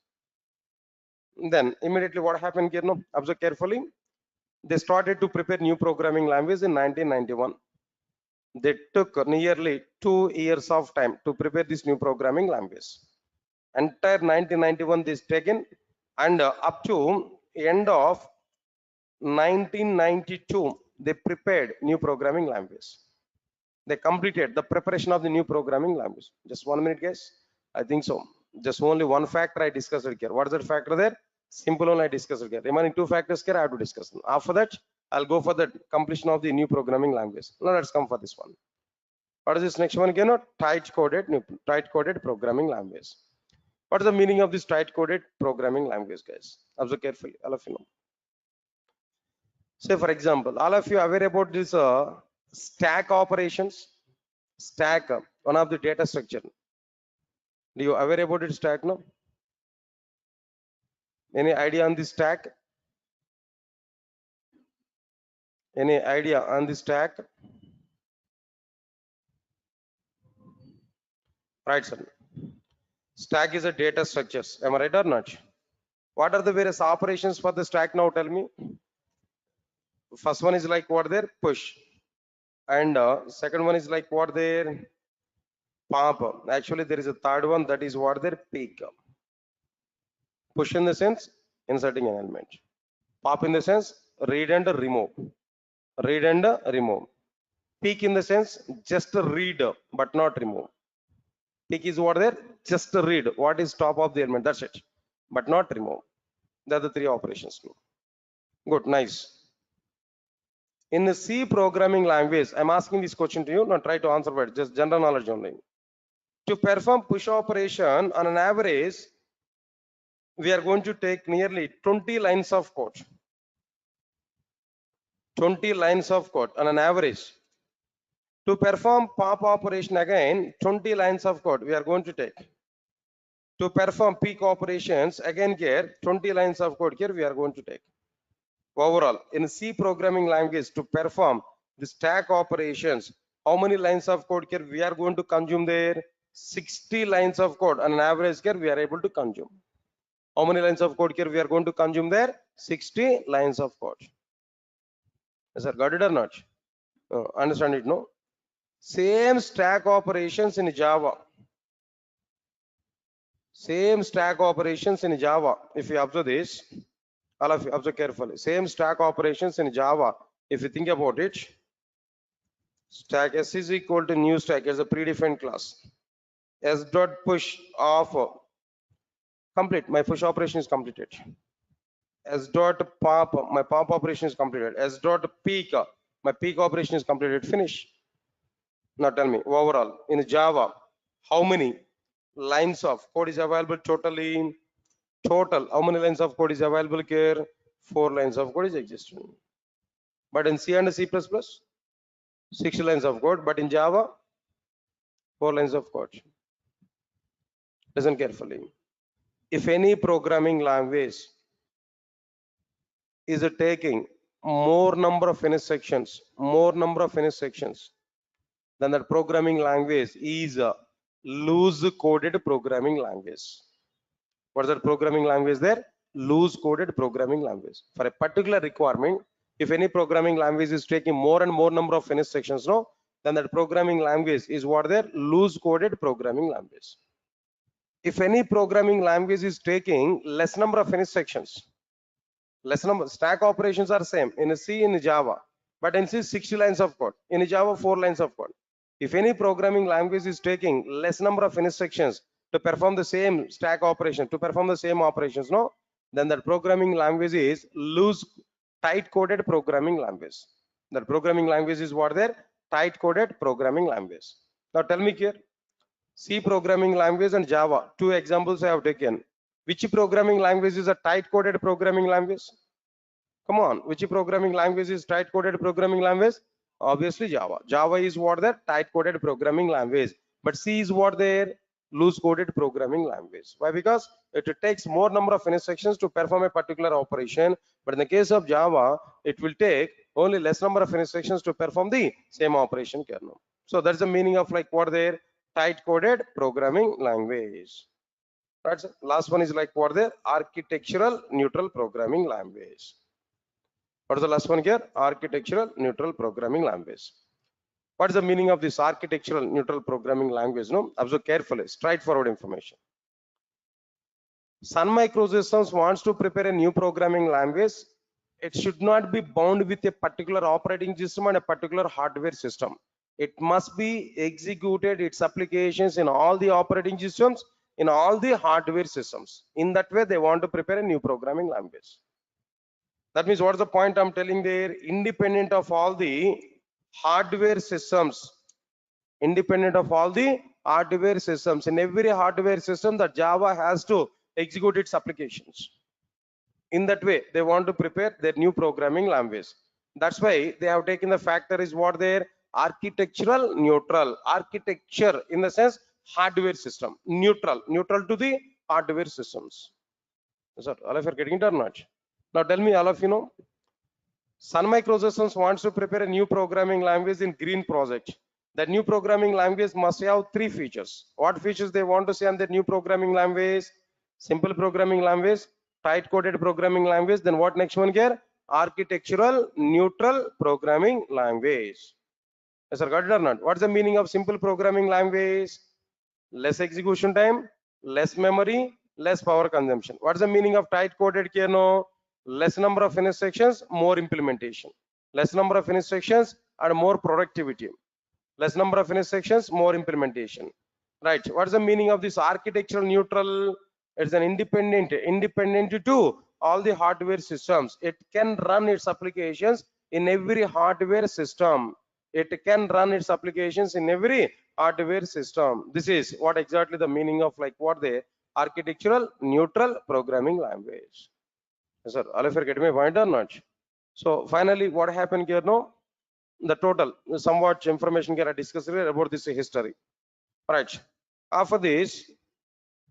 Then immediately what happened here? No, observe carefully. They started to prepare new programming language in 1991. They took nearly 2 years of time to prepare this new programming language. Entire 1991 this taken, and up to end of 1992 they prepared new programming language. They completed the preparation of the new programming language. Just 1 minute, guys. I think so. Just only one factor I discussed here. What is that factor there? Simple one I discussed here. Remaining two factors here I have to discuss. After that, I'll go for the completion of the new programming language. Now let's come for this one. What is this next one again? Tight coded programming language. What is the meaning of this tight coded programming language, guys? Observe carefully, all of you know. Say for example, all of you are aware about this stack operations. Stack, one of the data structure. Do you aware about it? Stack, no? Any idea on this stack? Any idea on this stack? Right, sir. Stack is a data structures. Am I right or not? What are the various operations for the stack now? Tell me. First one is like what there? Push. And second one is like what there? Pop. Actually, there is a third one, that is what there? Peak. Push in the sense inserting an element. Pop in the sense read and remove. Read and remove. Peak in the sense just read but not remove. Peak is what there? Just read what is top of the element. That's it. But not remove. They are the three operations. Good, nice. In the C programming language, I'm asking this question to you. Not try to answer, but just general knowledge only. To perform push operation on an average, we are going to take nearly 20 lines of code. 20 lines of code on an average. To perform pop operation again, 20 lines of code we are going to take. To perform peak operations again here, 20 lines of code here we are going to take. Overall, in C programming language, to perform the stack operations, how many lines of code here we are going to consume there? 60 lines of code on an average here we are able to consume. How many lines of code here we are going to consume there? 60 lines of code. Yes, sir, got it or not? Understand it, no? Same stack operations in Java. Same stack operations in Java. If you observe this, all of you observe carefully. Same stack operations in Java. If you think about it, stack S is equal to new stack as a predefined class. S dot push of complete. My push operation is completed. S dot pop, my pop operation is completed. S dot peak, my peak operation is completed. Finish. Now tell me overall in Java, how many lines of code is available totally? Total, how many lines of code is available here? 4 lines of code is existing. But in C and C++, 6 lines of code. But in Java, 4 lines of code. Listen carefully. If any programming language is taking more number of finish sections, then that programming language is a loose coded programming language. What is that programming language there? Loose coded programming language. For a particular requirement, if any programming language is taking more and more number of finish sections, no, then that programming language is what there? Loose coded programming language. If any programming language is taking less number of finish sections, less number stack operations are same in C, in Java, but in C 60 lines of code, in Java 4 lines of code. If any programming language is taking less number of finish sections to perform the same stack operation, to perform the same operations, no, then that programming language is loose tight coded programming language. That programming language is what there? Tight coded programming language. Now tell me here, C programming language and Java, two examples I have taken. Which programming language is a tight coded programming language? Come on, which programming language is tight coded programming language? Obviously Java. Java is what the tight coded programming language, but C is what their loose coded programming language. Why? Because it takes more number of instructions to perform a particular operation, but in the case of Java, it will take only less number of instructions to perform the same operation kernel. So that's the meaning of like what their tight coded programming language. Right. Last one is like what their architectural neutral programming language. What is the last one here? Architectural neutral programming language. What is the meaning of this architectural neutral programming language? No, observe carefully, straightforward information. Sun Microsystems wants to prepare a new programming language. It should not be bound with a particular operating system and a particular hardware system. It must be executed its applications in all the operating systems, in all the hardware systems. In that way, they want to prepare a new programming language. That means what is the point I'm telling there? Independent of all the hardware systems, independent of all the hardware systems, in every hardware system that Java has to execute its applications. In that way, they want to prepare their new programming language. That's why they have taken the factor is what their architectural neutral, architecture in the sense hardware system, neutral to the hardware systems. Sir, all of you are getting it or not? Now tell me, all of you know, Sun Microsystems wants to prepare a new programming language in green project. That new programming language must have 3 features. What features they want to see on the new programming language? Simple programming language, tight coded programming language. Then what next one here? Architectural neutral programming language. Yes, sir, got it or not? What's the meaning of simple programming language? Less execution time, less memory, less power consumption. What's the meaning of tight coded here? No, less number of instructions, more implementation. Less number of instructions and more productivity. Less number of instructions, more implementation. Right. What's the meaning of this architectural neutral? It's an independent to all the hardware systems. It can run its applications in every hardware system. It can run its applications in every hardware system. This is what exactly the meaning of like what the architectural neutral programming language. Yes, sir. All of you are getting my point or not? So finally, what happened here? No, the total somewhat information can I discuss here about this history. Right. After this,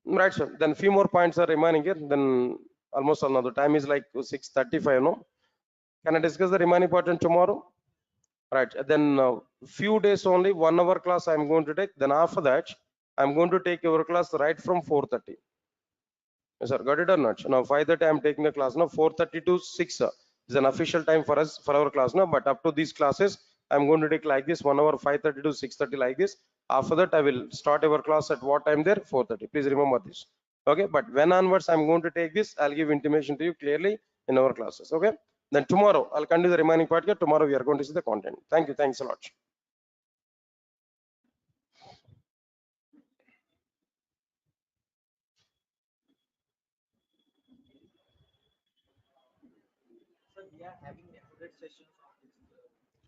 right, sir. Then few more points are remaining here. Then almost another time is like 6:35. No, can I discuss the remaining part on tomorrow? Right. Then few days only 1 hour class I'm going to take. Then after that, I'm going to take your class right from 4:30. Yes, sir. Got it or not? Now 5:30 I'm taking the class. Now 4:30 to 6 is an official time for us for our class. Now, but up to these classes, I'm going to take like this 1 hour 5:30 to 6:30 like this. After that, I will start our class at what time there? 4:30. Please remember this. Okay. But when onwards I'm going to take this, I'll give intimation to you clearly in our classes. Okay. Then tomorrow I'll continue the remaining part here. Tomorrow we are going to see the content. Thank you. Thanks a lot.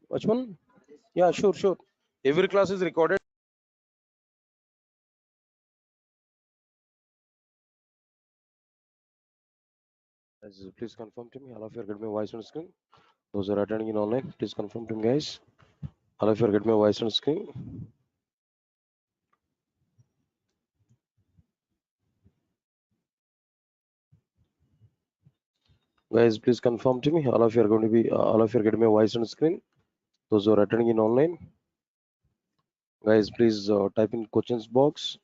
Which one? Yeah, sure, sure. Every class is recorded. Please confirm to me. All of you are getting my voice on screen. Those who are attending in online, please confirm to me, guys. All of you are getting my voice on screen. Guys, please confirm to me. All of you are going to be. All of you are getting my voice on screen. Those who are attending in online, guys, please type in questions box.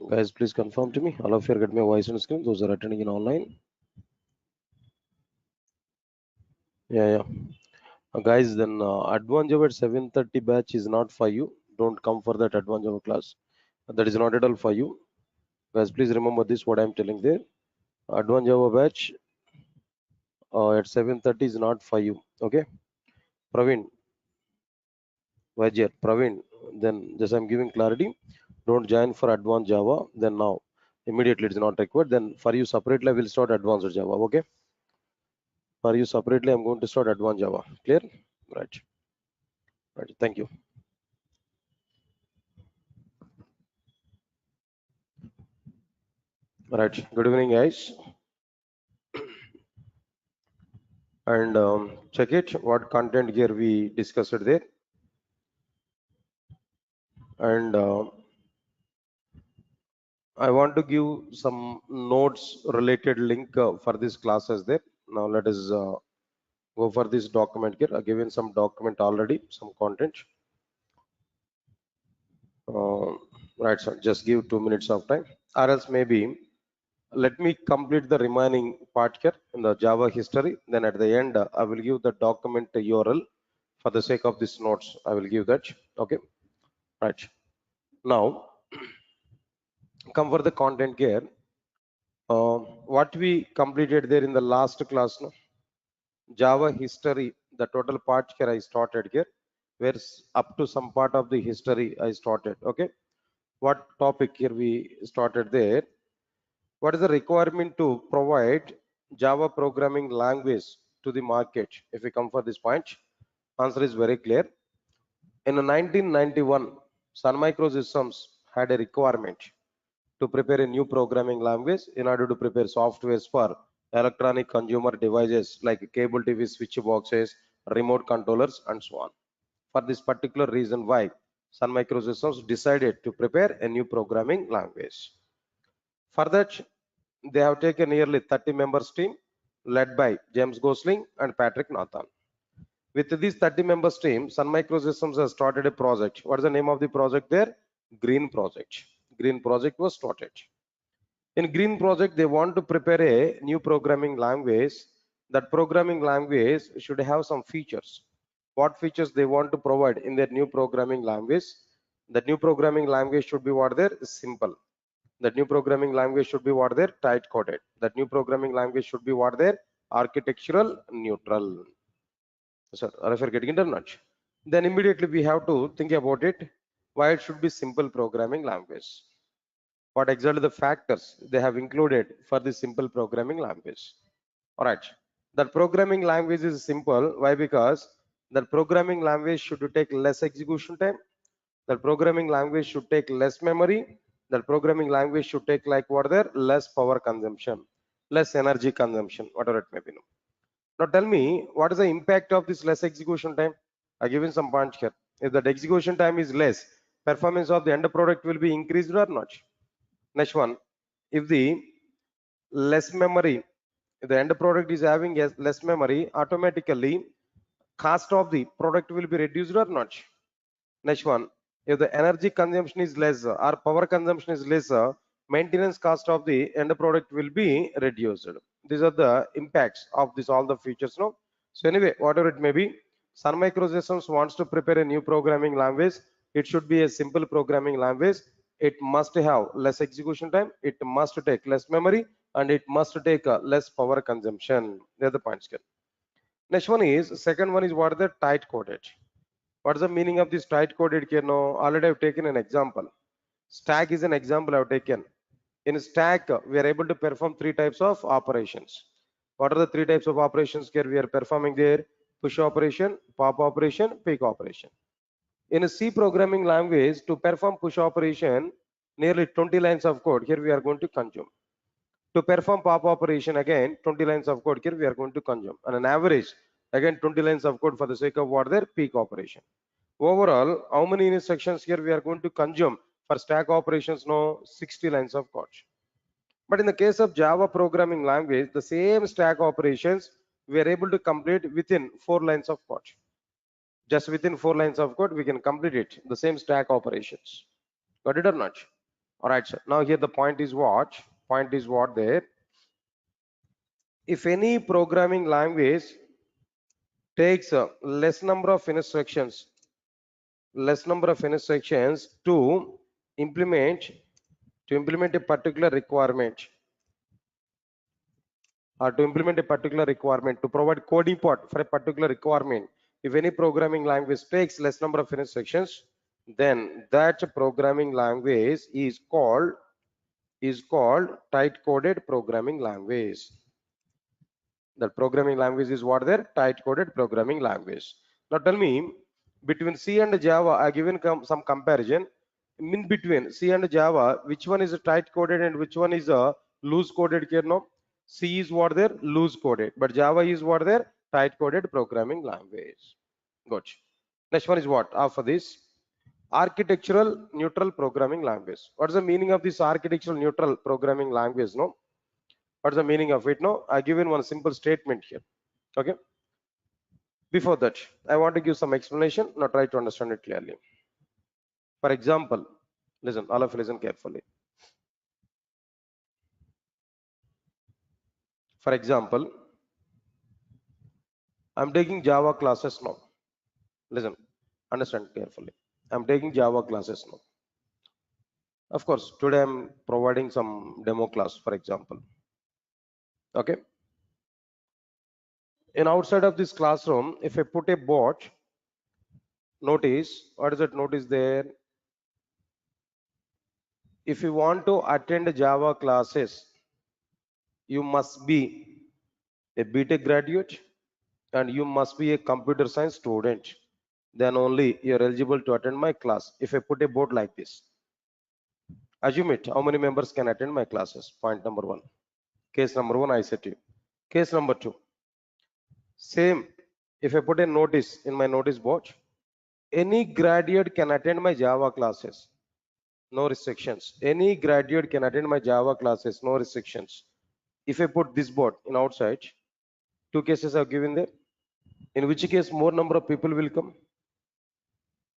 Guys, please confirm to me. All of you are getting my voice on screen. Those who are attending in online. Yeah, yeah. Guys, then advanced Java at 7:30 batch is not for you. Don't come for that advanced Java class. That is not at all for you. Guys, please remember this. What I am telling there. Advanced Java batch at 7:30 is not for you. Okay, Praveen, Vajir, Praveen. Then just I'm giving clarity. Don't join for advanced Java. Then now immediately it's not required. Then for you separately I will start advanced Java. Okay, for you separately I'm going to start advanced Java. Clear? Right. Right. Thank you. Right. Good evening, guys. And check it. What content here we discussed there. And I want to give some notes related link for this classes there. Now let us go for this document here. I've given some document already, some content. Uh, right, so just give 2 minutes of time, or else maybe let me complete the remaining part here in the Java history. Then at the end, I will give the document URL for the sake of this notes. I will give that. Okay, right. Now come for the content here. What we completed there in the last class, no? Java history, the total part here I started here, where up to some part of the history I started. Okay, what topic here we started there? What is the requirement to provide Java programming language to the market? If we come for this point, answer is very clear. In 1991, Sun Microsystems had a requirement to prepare a new programming language in order to prepare softwares for electronic consumer devices like cable TV switch boxes, remote controllers, and so on. For this particular reason, why Sun Microsystems decided to prepare a new programming language. For that, they have taken nearly 30 members team led by James Gosling and Patrick Nathan. With this 30 members team, Sun Microsystems has started a project. What is the name of the project there? Green Project. Green Project was started. In Green Project, they want to prepare a new programming language. That programming language should have some features. What features they want to provide in their new programming language? The new programming language should be what there? Simple. That new programming language should be what there? Tight coded. That new programming language should be what there? Architectural neutral. Sir, or if you're getting it or not, then immediately we have to think about it. Why it should be simple programming language? What exactly the factors they have included for this simple programming language? All right, that programming language is simple. Why? Because that programming language should take less execution time, That programming language should take less memory. That programming language should take like what there less power consumption, less energy consumption, whatever it may be. Now tell me, what is the impact of this less execution time? I given some points here. If that execution time is less, performance of the end product will be increased or not? Next one, if the less memory, if the end product is having less memory, automatically cost of the product will be reduced or not? Next one, if the energy consumption is less or power consumption is less, maintenance cost of the end product will be reduced. These are the impacts of this all the features. No. So anyway, whatever it may be, Sun Microsystems wants to prepare a new programming language. It should be a simple programming language. It must have less execution time. It must take less memory, and it must take less power consumption. They're the points here. Next one is second one is what are the tight coded. What's the meaning of this tight coded here? No, already I've taken an example. Stack is an example I've taken. In stack, we are able to perform three types of operations. What are the three types of operations here we are performing there? Push operation, pop operation, pick operation. In a C programming language, to perform push operation, nearly 20 lines of code here we are going to consume. To perform pop operation, again 20 lines of code here we are going to consume. On an average, again 20 lines of code for the sake of what their peak operation. Overall, how many instructions here we are going to consume for stack operations? No, 60 lines of code. But in the case of Java programming language, the same stack operations we are able to complete within 4 lines of code. Just within 4 lines of code, we can complete it, the same stack operations. Got it or not? All right, sir. Now here the point is what? Point is what there? If any programming language takes a less number of instructions to implement a particular requirement, or to implement a particular requirement, to provide coding part for a particular requirement, if any programming language takes less number of instructions, then that programming language is called tight coded programming language. The programming language is what their tight coded programming language. Now tell me, between C and Java, I given some comparison. In between C and Java, which one is a tight coded and which one is a loose coded here? No, C is what their loose coded, but Java is what their tight coded programming language. Good. Next one is what? After this, architectural neutral programming language. What is the meaning of this architectural neutral programming language? No, what's the meaning of it? No, I given one simple statement here. Okay. Before that, I want to give some explanation. Now try to understand it clearly. For example, listen, all of you listen carefully. For example, I'm taking Java classes now. Listen, understand carefully. I'm taking Java classes now. Of course, today I'm providing some demo class, for example. Okay. In outside of this classroom, if I put a bot, notice, what is that notice there? If you want to attend Java classes, you must be a BTech graduate and you must be a computer science student. Then only you're eligible to attend my class. If I put a board like this, assume it, how many members can attend my classes? Point number one. Case number one, I said to you. Case number two, same. If I put a notice in my notice board, any graduate can attend my Java classes. No restrictions. Any graduate can attend my Java classes. No restrictions. If I put this board in outside, two cases are given there. In which case more number of people will come?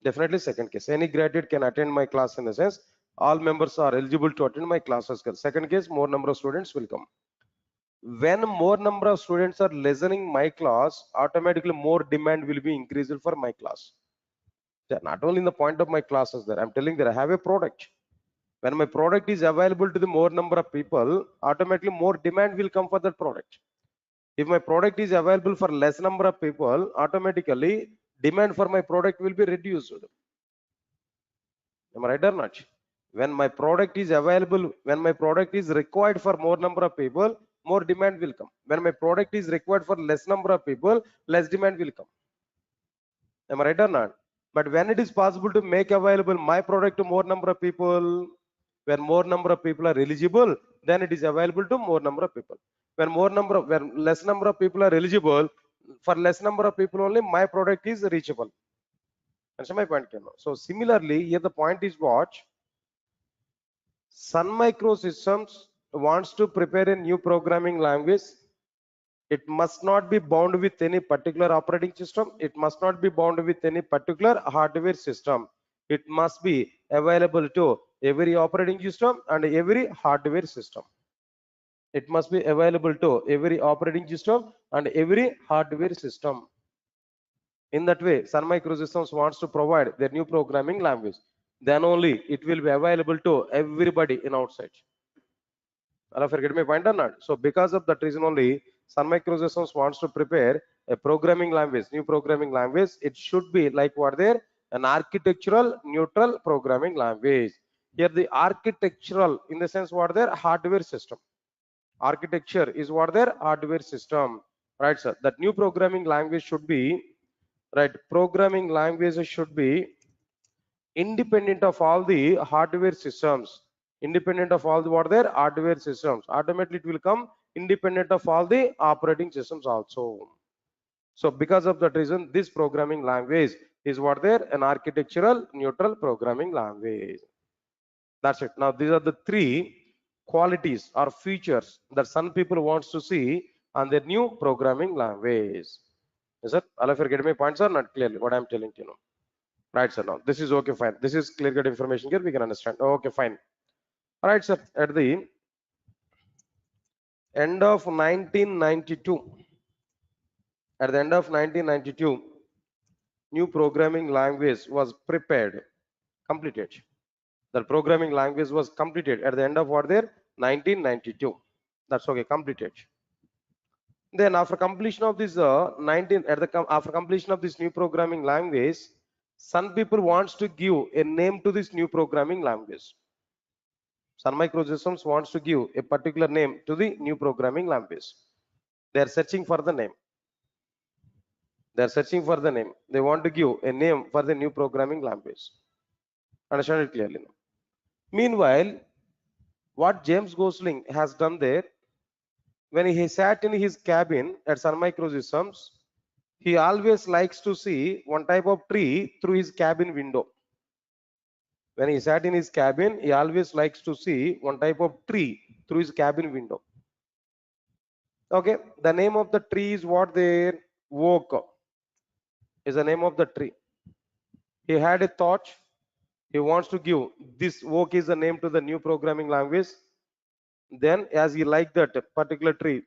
Definitely second case. Any graduate can attend my class, in the sense all members are eligible to attend my classes. Second case, more number of students will come. When more number of students are listening my class, automatically more demand will be increased for my class. Not only in the point of my classes there, I'm telling that I have a product. When my product is available to the more number of people, automatically more demand will come for that product. If my product is available for less number of people, automatically demand for my product will be reduced. Am I right or not? When my product is available, when my product is required for more number of people, more demand will come. When my product is required for less number of people, less demand will come. Am I right or not? But when it is possible to make available my product to more number of people, when more number of people are eligible, then it is available to more number of people. When less number of people are eligible, for less number of people only my product is reachable. That's my point. So similarly, here the point is what Sun Microsystems wants to prepare a new programming language. It must not be bound with any particular operating system. It must not be bound with any particular hardware system. It must be available to every operating system and every hardware system. It must be available to every operating system and every hardware system. In that way, Sun Microsystems wants to provide their new programming language. Then only it will be available to everybody in outside. I'll forget my point or not. So because of that reason only, Sun Microsystems wants to prepare a programming language, new programming language. It should be like what there, an architectural neutral programming language. Here the architectural in the sense what there, hardware system. Architecture is what their hardware system, right, sir? That new programming language should be, right? Programming languages should be independent of all the hardware systems, independent of all the what their hardware systems. Automatically it will come independent of all the operating systems also. So because of that reason, this programming language is what there, an architectural neutral programming language. That's it. Now these are the three qualities or features that some people wants to see on their new programming language. Is it all of you getting my points or not clearly what I'm telling you? Right, sir. Now this is okay, fine. This is clear cut information here. We can understand. Okay, fine. All right, sir. At the end of 1992, at the end of 1992, new programming language was prepared, completed. The programming language was completed at the end of what there 1992. That's okay, completed. Then after completion of this after completion of this new programming language, some people wants to give a name to this new programming language. Sun Microsystems wants to give a particular name to the new programming language. They are searching for the name. They are searching for the name. They want to give a name for the new programming language. Understand it clearly now. Meanwhile, what James Gosling has done there, when he sat in his cabin at Sun Microsystems, he always likes to see one type of tree through his cabin window. When he sat in his cabin, he always likes to see one type of tree through his cabin window. Okay, the name of the tree is what there? Oak is the name of the tree. He had a thought. He wants to give this oak is the name to the new programming language. Then, as he liked that particular tree,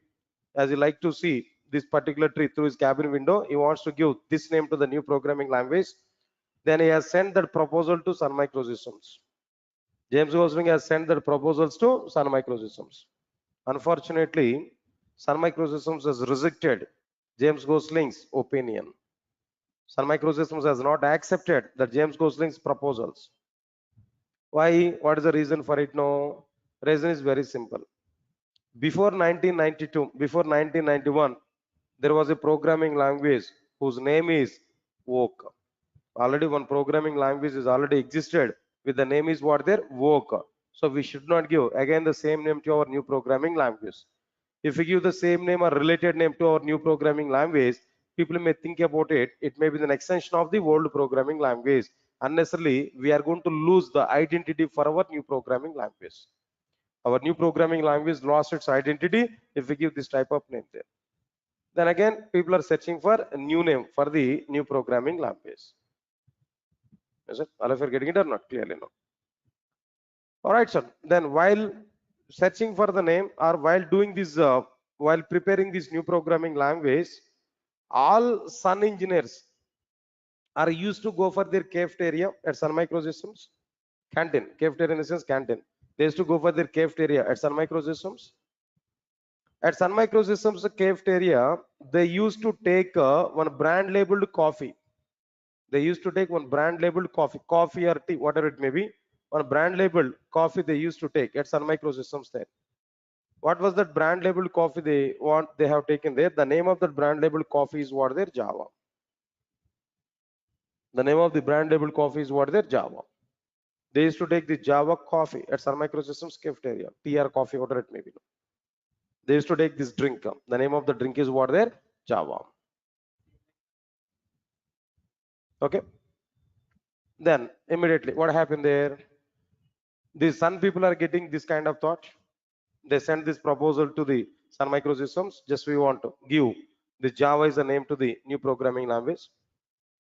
as he liked to see this particular tree through his cabin window, he wants to give this name to the new programming language. Then he has sent that proposal to Sun Microsystems. James Gosling has sent that proposals to Sun Microsystems. Unfortunately, Sun Microsystems has rejected James Gosling's opinion. Sun Microsystems has not accepted the James Gosling's proposals. Why? What is the reason for it? No, reason is very simple. Before 1992, before 1991, there was a programming language whose name is Voc. Already one programming language is already existed with the name is what there? Voc. So we should not give again the same name to our new programming language. If we give the same name or related name to our new programming language, people may think about it. It may be an extension of the old programming language. Unnecessarily, we are going to lose the identity for our new programming language. Our new programming language lost its identity if we give this type of name there. Then again, people are searching for a new name for the new programming language. Is it? All of you are getting it or not? Clearly, no. All right, sir. Then while searching for the name or while doing this, while preparing this new programming language, all Sun engineers are used to go for their cafeteria at Sun Microsystems. Canteen, cafeteria in the sense canteen. They used to go for their cafeteria at Sun Microsystems. At Sun Microsystems cafeteria, they used to take one brand labeled coffee. They used to take one brand labeled coffee or tea, whatever it may be. One brand labeled coffee they used to take at Sun Microsystems there. What was that brand labeled coffee they have taken there? The name of that brand labeled coffee is what there? Java. The name of the brand label coffee is what there? Java. They used to take the Java coffee at Sun Microsystems cafeteria, TR coffee, whatever it may be. They used to take this drink. The name of the drink is what there? Java. Okay. Then immediately, what happened there? The Sun people are getting this kind of thought. They sent this proposal to the Sun Microsystems. Just we want to give the Java is a name to the new programming language.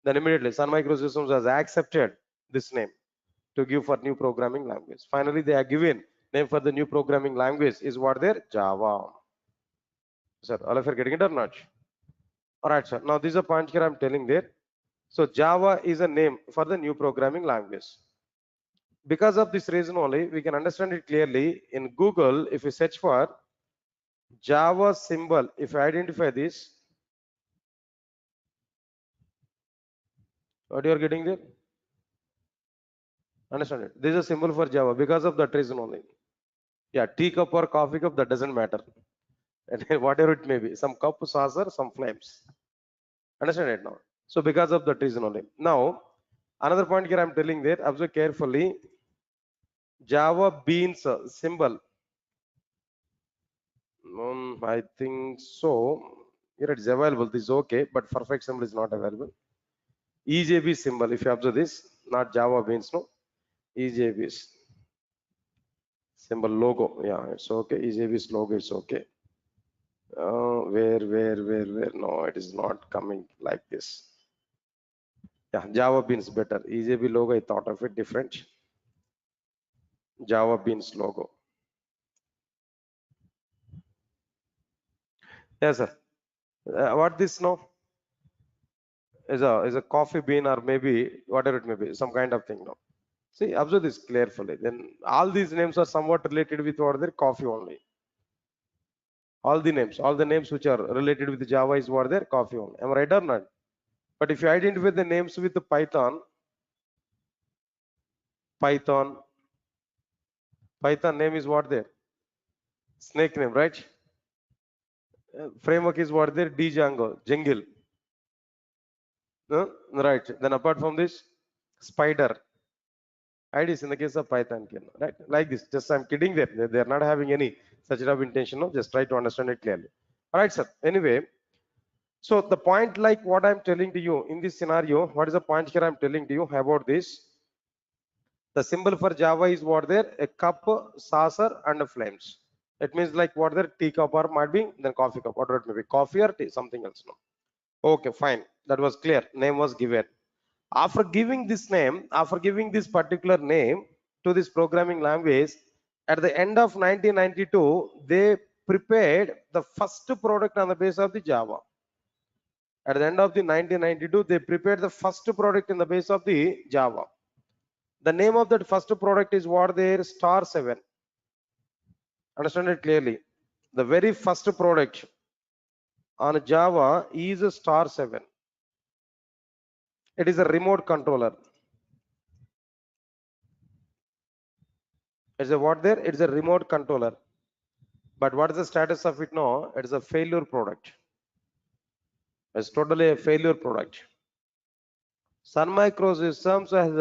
Then immediately Sun Microsystems has accepted this name to give for new programming language. Finally, they are given name for the new programming language is what there? Java. Sir, all of you are getting it or not? All right, sir. Now this is a point here I'm telling there. So Java is a name for the new programming language. Because of this reason only, we can understand it clearly. In Google, if you search for Java symbol, if you identify this, what you are getting there? Understand it? This is a symbol for Java because of that reason only. Yeah, tea cup or coffee cup, that doesn't matter. Whatever it may be, some cup, saucer, some flames. Understand it now? So because of that reason only. Now, another point here I'm telling there, observe carefully. Java beans symbol. I think so. Here it's available. This is okay, but perfect symbol is not available. EJB symbol, if you observe this, not Java beans, no. EJB's symbol logo. Yeah, it's okay. EJB's logo is okay. Where? No, it is not coming like this. Yeah, Java beans better. EJB logo, I thought of it different. Java beans logo. Yes, sir. What this now? Is a coffee bean or maybe whatever it may be, some kind of thing now. See, observe this carefully. Then all these names are somewhat related with what their coffee only. All the names which are related with Java is what their coffee only. Am I right or not? But if you identify the names with the Python name is what there? Snake name, right? Framework is what there? Django, Jungle. Right. Then apart from this, Spider. IDs in the case of Python, right? Like this. Just I'm kidding there. They're not having any such of intention. No, just try to understand it clearly. All right, sir. Anyway, so the point, like what I'm telling to you in this scenario, what is the point here I'm telling to you about this? The symbol for Java is what there? A cup, saucer, and flames. It means like what there? Tea cup or might be then coffee cup. Whatever it may be, coffee or tea, something else. No. Okay, fine. That was clear. Name was given. After giving this name, after giving this particular name to this programming language, at the end of 1992, they prepared the first product on the basis of the Java. At the end of the 1992, they prepared the first product in the base of the Java. The name of that first product is what there? Star 7. Understand it clearly. The very first product on Java is a Star 7. It is a remote controller. It's a what there? It's a remote controller. But what is the status of it now? It is a failure product. It's totally a failure product. Sun Microsystems has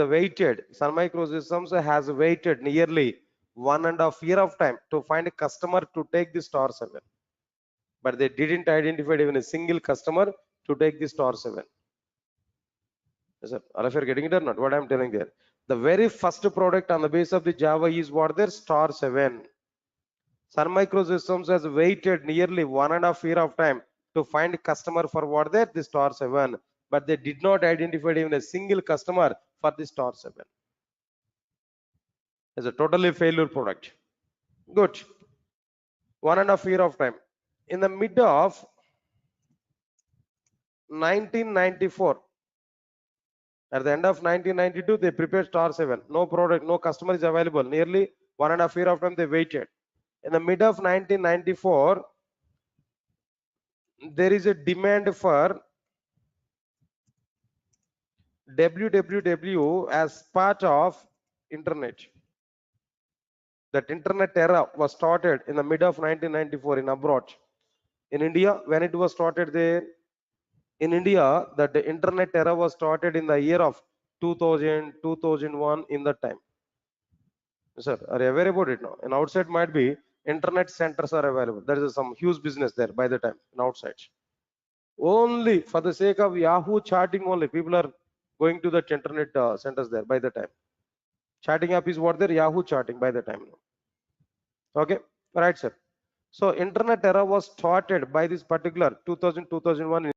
waited nearly 1.5 years of time to find a customer to take the Star 7. But they didn't identify even a single customer to take the Star 7. Yes, sir. All of you are getting it or not? What I'm telling there. The very first product on the base of the Java is what their Star 7. Sun Microsystems has waited nearly 1.5 years of time to find a customer for what their the Star 7, but they did not identify even a single customer for the Star 7. It's a totally failure product. Good. 1.5 years of time. In the mid of 1994, at the end of 1992, they prepared Star 7. No product, no customer is available. Nearly 1.5 years of time they waited. In the mid of 1994, there is a demand for www as part of internet. That internet era was started in the mid of 1994 in abroad. In India, when it was started there, In India, that the internet era was started in the year of 2000, 2001 in that time. Sir, are you aware about it now? And outside might be internet centers are available. There is some huge business there by the time in outside. Only for the sake of Yahoo chatting only, people are going to the internet centers there by the time. Chatting app is what there, Yahoo chatting by the time. Okay, right, sir. So internet era was started by this particular 2000, 2001.